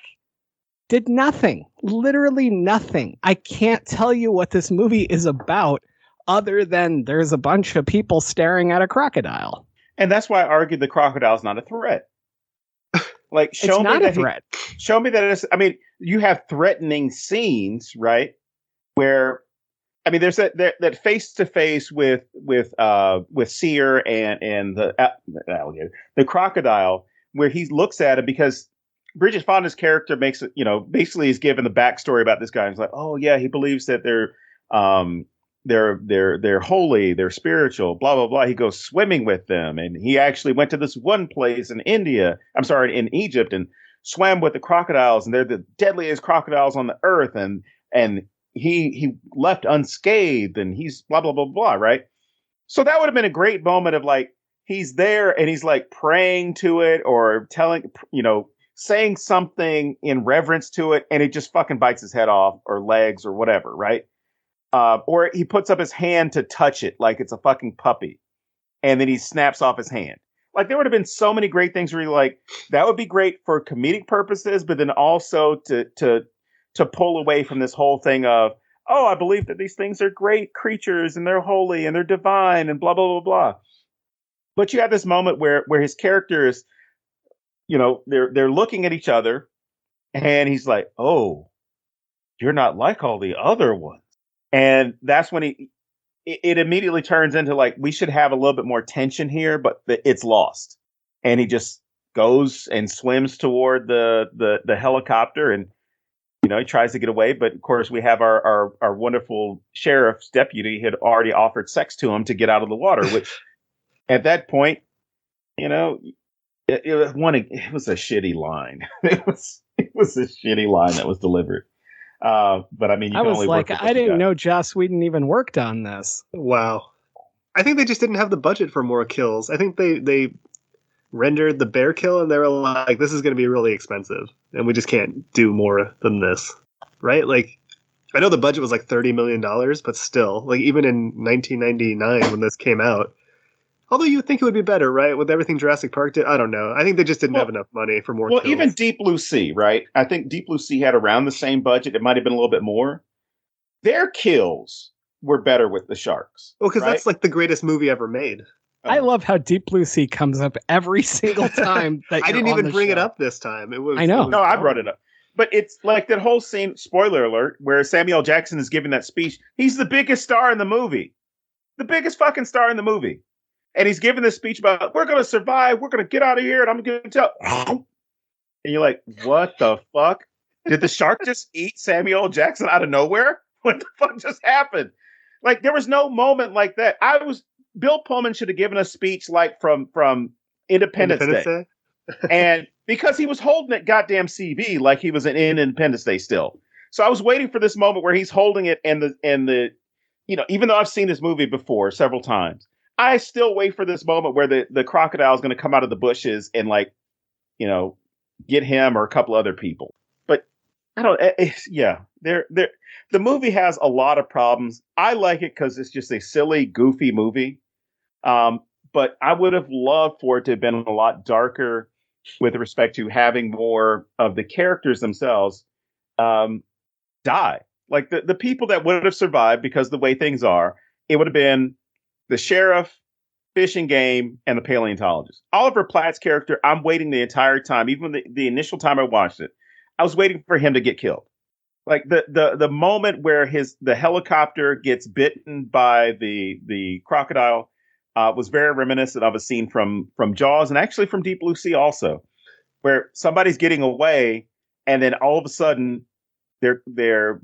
did nothing, literally nothing. I can't tell you what this movie is about other than there's a bunch of people staring at a crocodile. And that's why I argued the crocodile's not a threat. Like, show it's not me a threat. Show me that it's, I mean, you have threatening scenes, right? Where, I mean, there's that face to face with Sear and the alligator, the crocodile, where he looks at it because Bridget Fonda's character makes it, basically is given the backstory about this guy. He's like, oh yeah, he believes that they're holy, they're spiritual, blah blah blah. He goes swimming with them, and he actually went to this one place in in Egypt, and swam with the crocodiles, and they're the deadliest crocodiles on the earth, and he left unscathed, and he's blah blah blah blah, right? So that would have been a great moment of like, he's there and he's like praying to it or saying something in reverence to it, and it just fucking bites his head off or legs or whatever, right? Or he puts up his hand to touch it like it's a fucking puppy, and then he snaps off his hand. Like, there would have been so many great things where you're like, that would be great for comedic purposes, but then also to pull away from this whole thing of, oh, I believe that these things are great creatures and they're holy and they're divine and blah blah blah blah. But you have this moment where his characters, they're looking at each other, and he's like, oh, you're not like all the other ones. And that's when it immediately turns into like, we should have a little bit more tension here, but it's lost. And he just goes and swims toward the helicopter, and he tries to get away. But of course, we have our wonderful sheriff's deputy had already offered sex to him to get out of the water, which at that point, it was a shitty line. It was a shitty line that was delivered. But I mean, I was like, I didn't know Joss Whedon even worked on this. Wow. I think they just didn't have the budget for more kills. I think they rendered the bear kill, and they were like, this is going to be really expensive, and we just can't do more than this, right? Like, I know the budget was like $30 million, but still, like, even in 1999 when this came out, although you would think it would be better, right? With everything Jurassic Park did, I don't know. I think they just didn't have enough money for more kills. Well, even Deep Blue Sea, right? I think Deep Blue Sea had around the same budget. It might have been a little bit more. Their kills were better with the sharks. Well, because that's like the greatest movie ever made. I love how Deep Blue Sea comes up every single time. That I didn't even bring it up this time. I know. No, I brought it up. But it's like that whole scene, spoiler alert, where Samuel L. Jackson is giving that speech. He's the biggest star in the movie. The biggest fucking star in the movie. And he's giving this speech about, we're going to survive, we're going to get out of here, and I'm going to tell. And you're like, what the fuck? Did the shark just eat Samuel L. Jackson out of nowhere? What the fuck just happened? Like, there was no moment like that. Bill Pullman should have given a speech like from Independence Day. And because he was holding that goddamn CV like he was in Independence Day still. So I was waiting for this moment where he's holding it and the even though I've seen this movie before several times, I still wait for this moment where the crocodile is going to come out of the bushes and get him or a couple other people. But I don't. The movie has a lot of problems. I like it because it's just a silly, goofy movie. But I would have loved for it to have been a lot darker with respect to having more of the characters themselves die. Like the people that would have survived, because the way things are, it would have been the sheriff, Fish and Game, and the paleontologist. Oliver Platt's character, I'm waiting the entire time, even the initial time I watched it, I was waiting for him to get killed. Like the moment where the helicopter gets bitten by the crocodile, was very reminiscent of a scene from Jaws and actually from Deep Blue Sea also, where somebody's getting away and then all of a sudden they're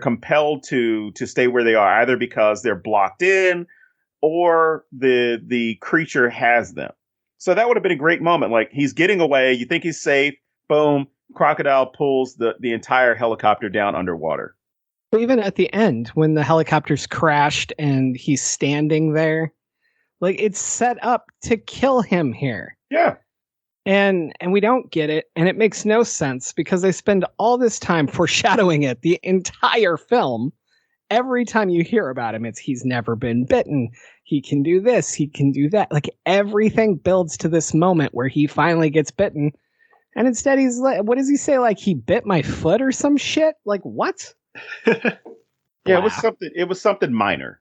compelled to stay where they are, either because they're blocked in or the creature has them. So that would have been a great moment. Like, he's getting away, you think he's safe, boom, crocodile pulls the entire helicopter down underwater. Even at the end, when the helicopter's crashed and he's standing there, like, it's set up to kill him here. Yeah. And we don't get it, and it makes no sense because they spend all this time foreshadowing it the entire film. Every time you hear about him, it's he's never been bitten. He can do this. He can do that. Like, everything builds to this moment where he finally gets bitten. And instead he's like, what does he say? Like, he bit my foot or some shit? Like, what? Yeah, Wow. It was something minor.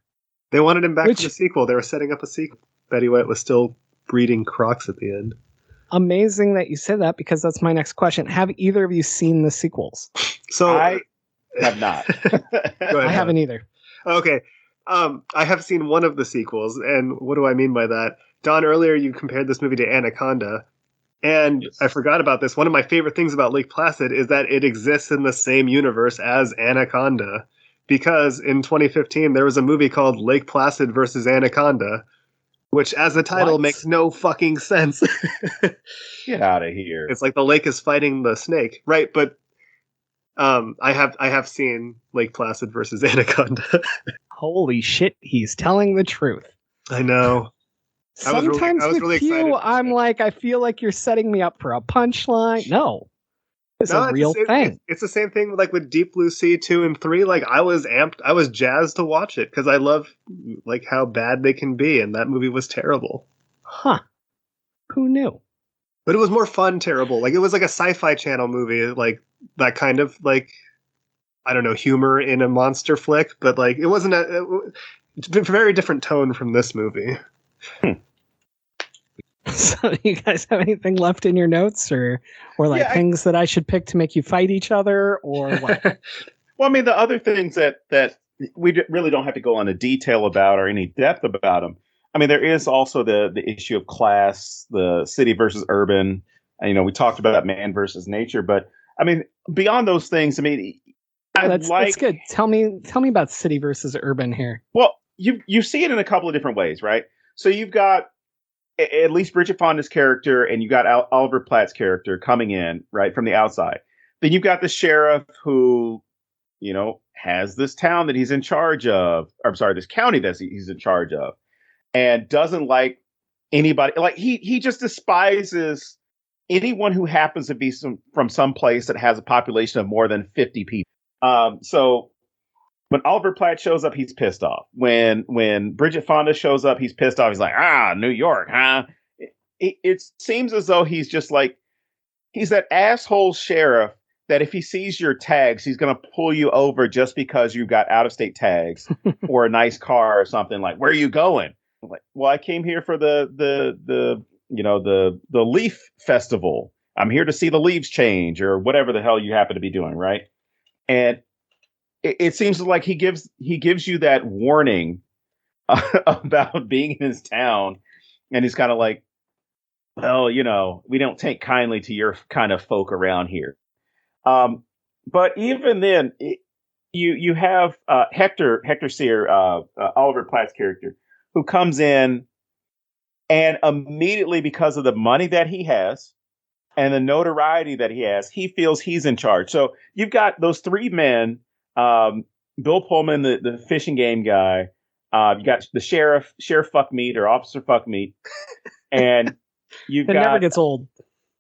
They wanted him back for the sequel. They were setting up a sequel. Betty White was still breeding crocs at the end. Amazing that you said that, because that's my next question. Have either of you seen the sequels? So I have not. Go ahead, I haven't either. Okay. I have seen one of the sequels, and what do I mean by that? Don, earlier you compared this movie to Anaconda, and Yes. I forgot about this. One of my favorite things about Lake Placid is that it exists in the same universe as Anaconda, because in 2015 there was a movie called Lake Placid versus Anaconda, which as the title What? makes no fucking sense. Get out of here. It's like the lake is fighting the snake, right? But I have seen Lake Placid versus Anaconda. Holy shit, he's telling the truth. I know. I was Sometimes really with you, excited. I'm like, I feel like you're setting me up for a punchline. No, it's a real thing. It's the same thing like with Deep Blue Sea 2 and 3. Like, I was jazzed to watch it because I love like how bad they can be, and that movie was terrible. Huh. Who knew? But it was more fun terrible. Like, it was like a Sci-Fi Channel movie, like that kind of like, I don't know, humor in a monster flick, but like it wasn't it's a very different tone from this movie. So, do you guys have anything left in your notes, or like things that I should pick to make you fight each other, or what? Well, I mean, the other things that we really don't have to go into detail about or any depth about them. I mean, there is also the issue of class, the city versus urban. And, you know, we talked about man versus nature, but I mean, beyond those things, I mean, That's good. Tell me about city versus urban here. Well, you see it in a couple of different ways, right? So you've got at least Bridget Fonda's character, and you got Oliver Platt's character coming in right from the outside. Then you've got the sheriff who, you know, has this town that he's in charge of. Or, I'm sorry, this county that he's in charge of, and doesn't like anybody. Like he just despises anyone who happens to be from some place that has a population of more than 50 people. So when Oliver Platt shows up, he's pissed off. When Bridget Fonda shows up, he's pissed off. He's like, New York, huh? It seems as though he's just like, he's that asshole sheriff that if he sees your tags, he's going to pull you over just because you got out-of-state tags or a nice car or something. Like, where are you going? I'm like, well, I came here for the leaf festival. I'm here to see the leaves change or whatever the hell you happen to be doing, right? And it seems like he gives you that warning about being in his town, and he's kind of like, well, you know, we don't take kindly to your kind of folk around here. But even then, you have Hector Sear, Oliver Platt's character, who comes in, and immediately, because of the money that he has and the notoriety that he has, he feels he's in charge. So you've got those three men. Bill Pullman, the fishing game guy. You got the sheriff Fuckmeat or Officer Fuckmeat, and you've got never gets old.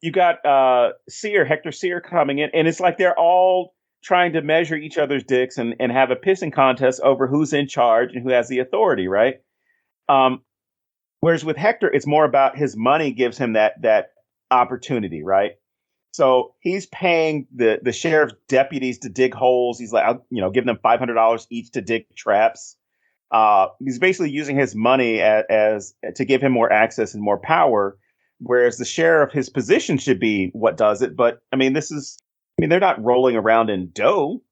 You got Hector Sear coming in, and it's like they're all trying to measure each other's dicks and have a pissing contest over who's in charge and who has the authority, right? Whereas with Hector, it's more about his money gives him that opportunity, right? So he's paying the sheriff's deputies to dig holes. He's like, I'll, give them $500 each to dig traps. He's basically using his money as to give him more access and more power. Whereas the sheriff, his position should be what does it. But I mean, they're not rolling around in dough.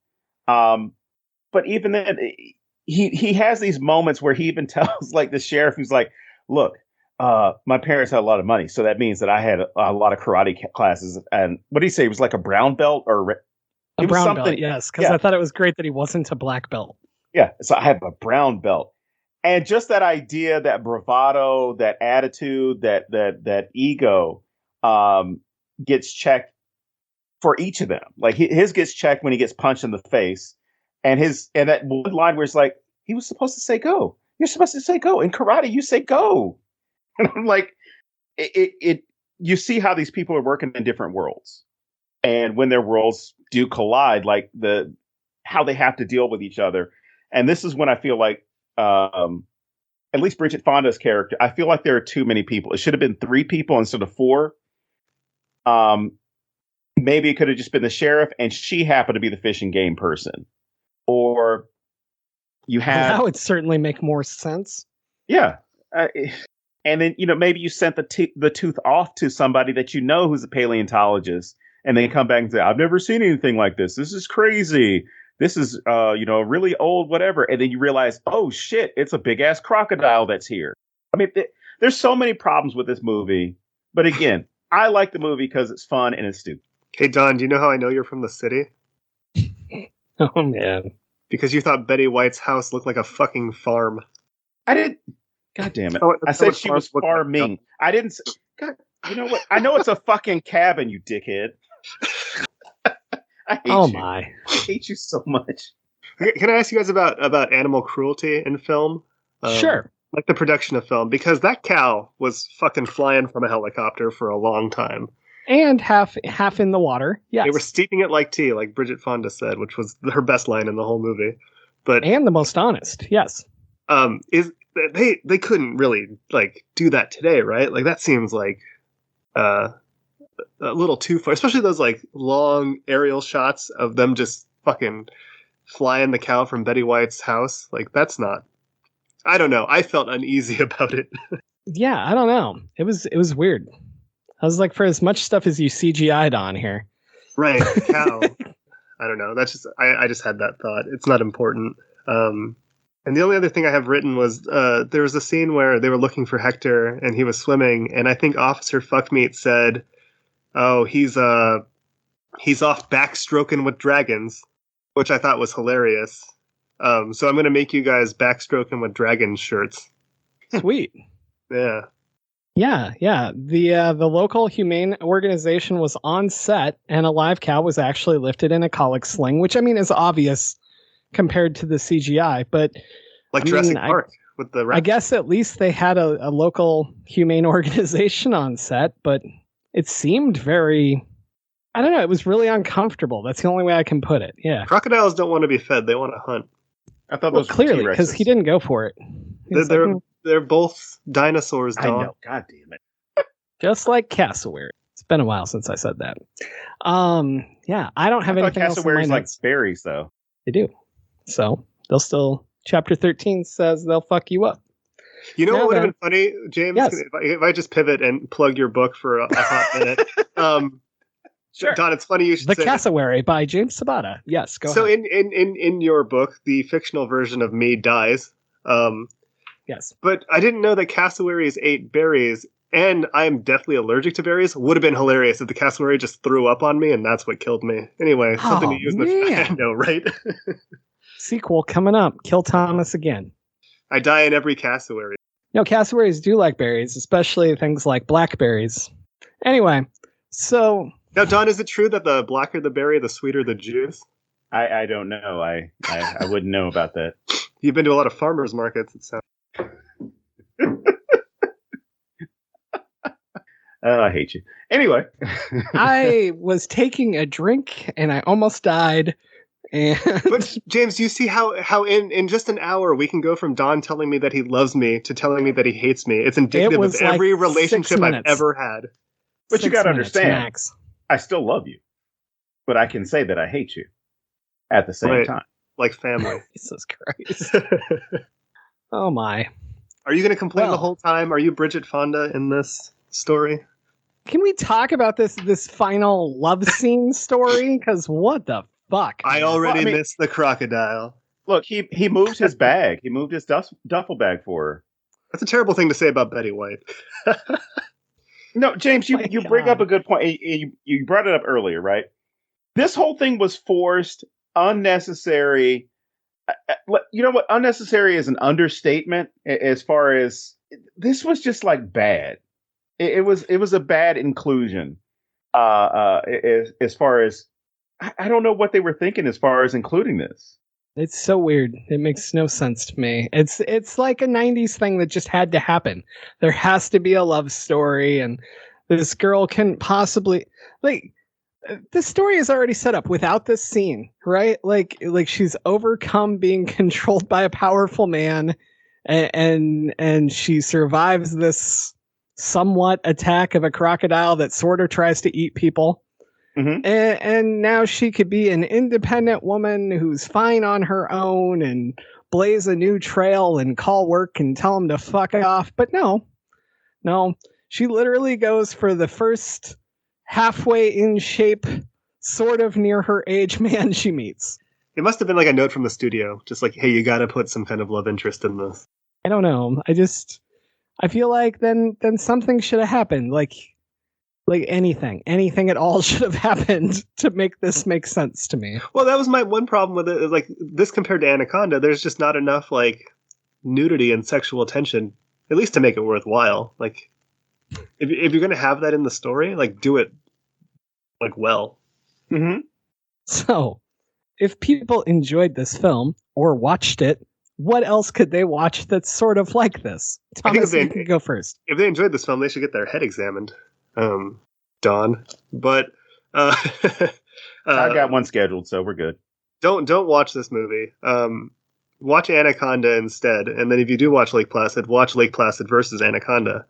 But even then, he has these moments where he even tells like the sheriff who's like, look, my parents had a lot of money, so that means that I had a lot of karate classes. And what did he say? It was like a brown belt or a brown belt, yes, because I thought it was great that he wasn't a black belt. Yeah, so I have a brown belt. And just that idea, that bravado, that attitude, that ego gets checked for each of them. Like his gets checked when he gets punched in the face. And that one line where it's like, he was supposed to say go. You're supposed to say go. In karate, you say go. And I'm like, you see how these people are working in different worlds. And when their worlds do collide, like how they have to deal with each other. And this is when I feel like, at least Bridget Fonda's character, I feel like there are too many people. It should have been 3 people instead of 4. Maybe it could have just been the sheriff and she happened to be the fish and game person. Or you had... That would certainly make more sense. Yeah. And then, maybe you sent the tooth off to somebody that who's a paleontologist, and they come back and say, I've never seen anything like this. This is crazy. This is, really old, whatever. And then you realize, oh, shit, it's a big-ass crocodile that's here. I mean, there's so many problems with this movie. But again, I like the movie because it's fun and it's stupid. Hey, Don, do you know how I know you're from the city? Oh, man. Because you thought Betty White's house looked like a fucking farm. I didn't... God damn it. I said she was farming. I didn't... God, you know what? I know it's a fucking cabin, you dickhead. I hate you. My. I hate you so much. Can I ask you guys about animal cruelty in film? Sure. Like the production of film, because that cow was fucking flying from a helicopter for a long time. And half in the water. Yes. They were steeping it like tea, like Bridget Fonda said, which was her best line in the whole movie. And the most honest, yes. They couldn't really like do that today, right? Like that seems like a little too far, especially those like long aerial shots of them just fucking flying the cow from Betty White's house. Like that's not. I don't know. I felt uneasy about it. Yeah, I don't know. It was weird. I was like, for as much stuff as you CGI'd on here, right? The cow. I don't know. That's just I just had that thought. It's not important. And the only other thing I have written was there was a scene where they were looking for Hector and he was swimming, and I think Officer Fuckmeat said, "Oh, he's off backstroking with dragons," which I thought was hilarious. So I'm going to make you guys backstroking with dragon shirts. Sweet. Yeah. Yeah. The local humane organization was on set, and a live cow was actually lifted in a colic sling, which I mean is obvious compared to the CGI, but like Jurassic Park with the rats. I guess at least they had a local humane organization on set, but it seemed very, I don't know, it was really uncomfortable. That's the only way I can put it. Yeah. Crocodiles don't want to be fed, they want to hunt. I thought those clearly, because he didn't go for it. They're both dinosaurs, Don. I know, god damn it. Just like cassowary. It's been a while since I said that. Yeah, I don't have anything else in my notes. Cassowaries like berries, though. They do. So they'll still. Chapter 13 says they'll fuck you up. You know what would have been funny, James? Yes. If I just pivot and plug your book for a hot minute. Sure. Don, it's funny you should say The Cassowary by James Sabata. Yes, go ahead. So in your book, the fictional version of me dies. Yes. But I didn't know that cassowaries ate berries, and I'm deathly allergic to berries. Would have been hilarious if the cassowary just threw up on me, and that's what killed me. Anyway, something to use in the I know, right? Sequel coming up. Kill Thomas again. I die in every cassowary. No, cassowaries do like berries, especially things like blackberries. Anyway, so... Now, Don, is it true that the blacker the berry, the sweeter the juice? I don't know. I wouldn't know about that. You've been to a lot of farmers markets, it sounds. I hate you. Anyway. I was taking a drink and I almost died. But James, you see how in just an hour we can go from Don telling me that he loves me to telling me that he hates me. It's indicative of every relationship I've ever had. But you got to understand, max. I still love you, but I can say that I hate you at the same time. Like family. Jesus Christ. Oh my. Are you going to complain the whole time? Are you Bridget Fonda in this story? Can we talk about this final love scene story? Because what the fuck? I already missed the crocodile. Look, he moved his bag. He moved his duffel bag for her. That's a terrible thing to say about Betty White. No, James, you bring up a good point. You brought it up earlier, right? This whole thing was forced, unnecessary. You know what? Unnecessary is an understatement. As far as this was just like bad. It was a bad inclusion. As far as I don't know what they were thinking as far as including this. It's so weird. It makes no sense to me. It's like a 90s thing that just had to happen. There has to be a love story, and this girl can possibly like the story is already set up without this scene, right? Like she's overcome being controlled by a powerful man, and she survives this somewhat attack of a crocodile that sort of tries to eat people. Mm-hmm. And now she could be an independent woman who's fine on her own and blaze a new trail and call work and tell them to fuck off. But no, she literally goes for the first halfway in shape, sort of near her age man she meets. It must have been like a note from the studio, just like, hey, you got to put some kind of love interest in this. I don't know. I feel like then something should have happened. Like anything at all should have happened to make this make sense to me. Well, that was my one problem with it. Like this compared to Anaconda, there's just not enough like nudity and sexual tension, at least to make it worthwhile. Like if you're going to have that in the story, like do it like well. Mm-hmm. So if people enjoyed this film or watched it, what else could they watch that's sort of like this? Thomas, you can go first. If they enjoyed this film, they should get their head examined. Dawn, but I got one scheduled, so we're good. Don't watch this movie. Watch Anaconda instead, and then if you do watch Lake Placid versus Anaconda.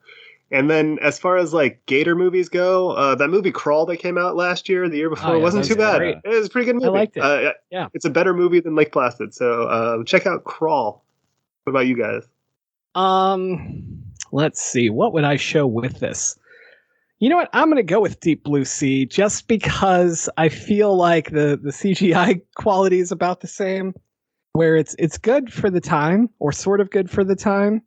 And then as far as like gator movies go, that movie Crawl that came out last year, the year before, wasn't too bad. Great. It was a pretty good movie. I liked it. Yeah, it's a better movie than Lake Placid. So check out Crawl. What about you guys? Let's see. What would I show with this? You know what? I'm going to go with Deep Blue Sea just because I feel like the CGI quality is about the same, where it's good for the time, or sort of good for the time,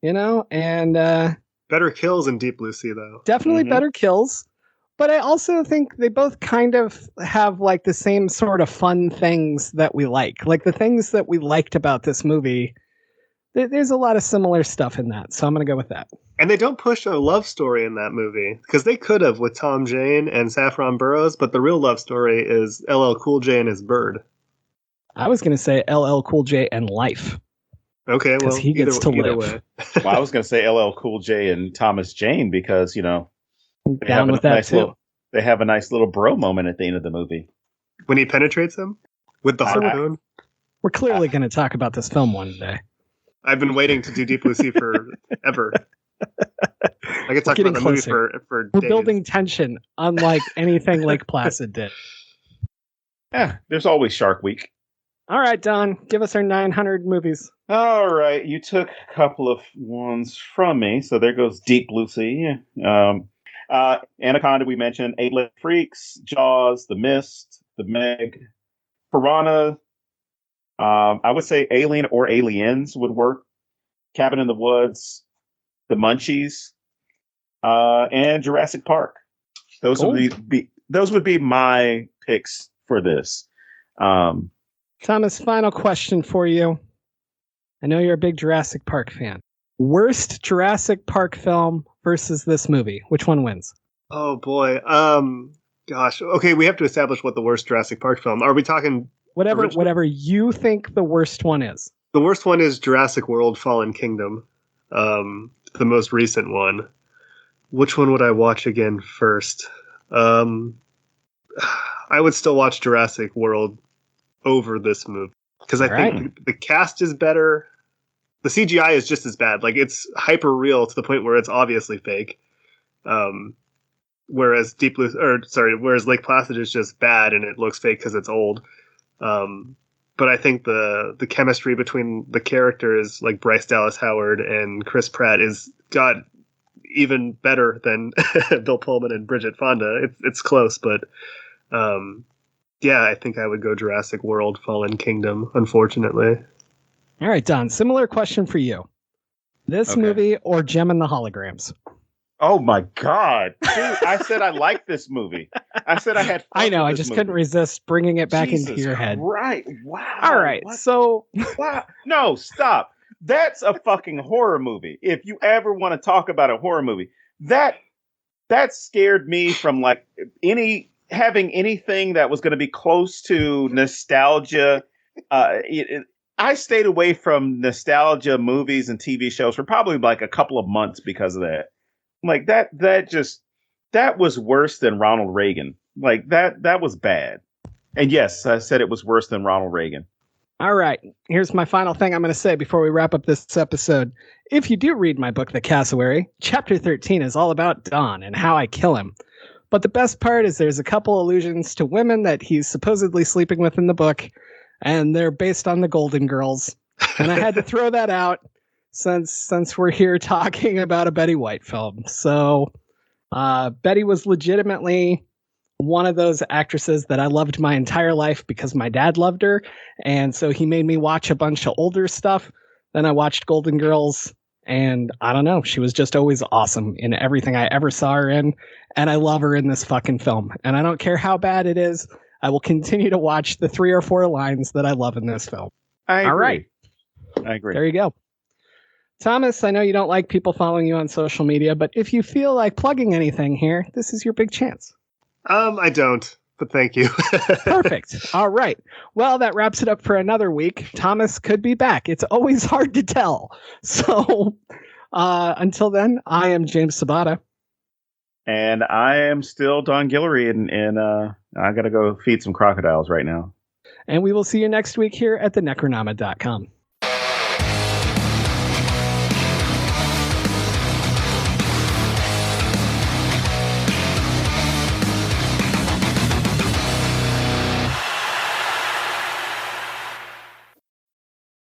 you know, and better kills in Deep Blue Sea though. Definitely better kills, but I also think they both kind of have like the same sort of fun things that we like the things that we liked about this movie. There's a lot of similar stuff in that, so I'm going to go with that. And they don't push a love story in that movie, because they could have with Tom Jane and Saffron Burrows, but the real love story is LL Cool J and his bird. I was going to say LL Cool J and life. Okay, well, he gets to live. Well, I was going to say LL Cool J and Thomas Jane because, you know, they have a nice little bro moment at the end of the movie. When he penetrates him with the harpoon? We're clearly going to talk about this film one day. I've been waiting to do Deep Blue Sea forever. I could talk about the movie for days. We're building tension, unlike anything Lake Placid did. Yeah, there's always Shark Week. All right, Don, give us our 900 movies. All right, you took a couple of ones from me, so there goes Deep Blue Sea. Anaconda, we mentioned, Eight-Legged Freaks, Jaws, The Mist, The Meg, Piranha. I would say Alien or Aliens would work. Cabin in the Woods, The Munchies, and Jurassic Park. Those would be my picks for this. Thomas, final question for you. I know you're a big Jurassic Park fan. Worst Jurassic Park film versus this movie. Which one wins? Oh boy. Gosh. Okay, we have to establish what the worst Jurassic Park film. Are we talking whatever you think the worst one is? The worst one is Jurassic World: Fallen Kingdom. The most recent one. Which one would I watch again first? I would still watch Jurassic World over this movie because I think the cast is better. The CGI is just as bad. Like it's hyper real to the point where it's obviously fake. Whereas whereas Lake Placid is just bad and it looks fake because it's old. But I think the chemistry between the characters like Bryce Dallas Howard and Chris Pratt is even better than Bill Pullman and Bridget Fonda. It's close, but Yeah, I think I would go Jurassic World, Fallen Kingdom, unfortunately. All right, Don, similar question for you. This Okay. movie or Gem and the Holograms? Oh my God. Dude, I said I liked this movie. I said I had fun I know, with I this just movie. couldn't resist bringing it back Jesus into your head. Right. Wow. All right, What? so Wow. No, stop. That's a fucking horror movie. If you ever want to talk about a horror movie, that scared me from like having anything that was going to be close to nostalgia. I stayed away from nostalgia movies and TV shows for probably like a couple of months because of that. Like that was worse than Ronald Reagan. Like that was bad. And yes, I said it was worse than Ronald Reagan. all right, here's my final thing I'm going to say before we wrap up this episode. If you do read my book, The Cassowary, chapter 13 is all about Don and how I kill him. But the best part is there's a couple allusions to women that he's supposedly sleeping with in the book, and they're based on the Golden Girls. And I had to throw that out since we're here talking about a Betty White film. So Betty was legitimately one of those actresses that I loved my entire life because my dad loved her. And so he made me watch a bunch of older stuff. Then I watched Golden Girls, and I don't know, she was just always awesome in everything I ever saw her in. And I love her in this fucking film. And I don't care how bad it is, I will continue to watch the 3 or 4 lines that I love in this film. I agree. All right. I agree. There you go. Thomas, I know you don't like people following you on social media, but if you feel like plugging anything here, this is your big chance. I don't, but thank you. Perfect. All right. Well, that wraps it up for another week. Thomas could be back. It's always hard to tell. So until then, I am James Sabata. And I am still Don Guillory, and I got to go feed some crocodiles right now. And we will see you next week here at thenecronama.com.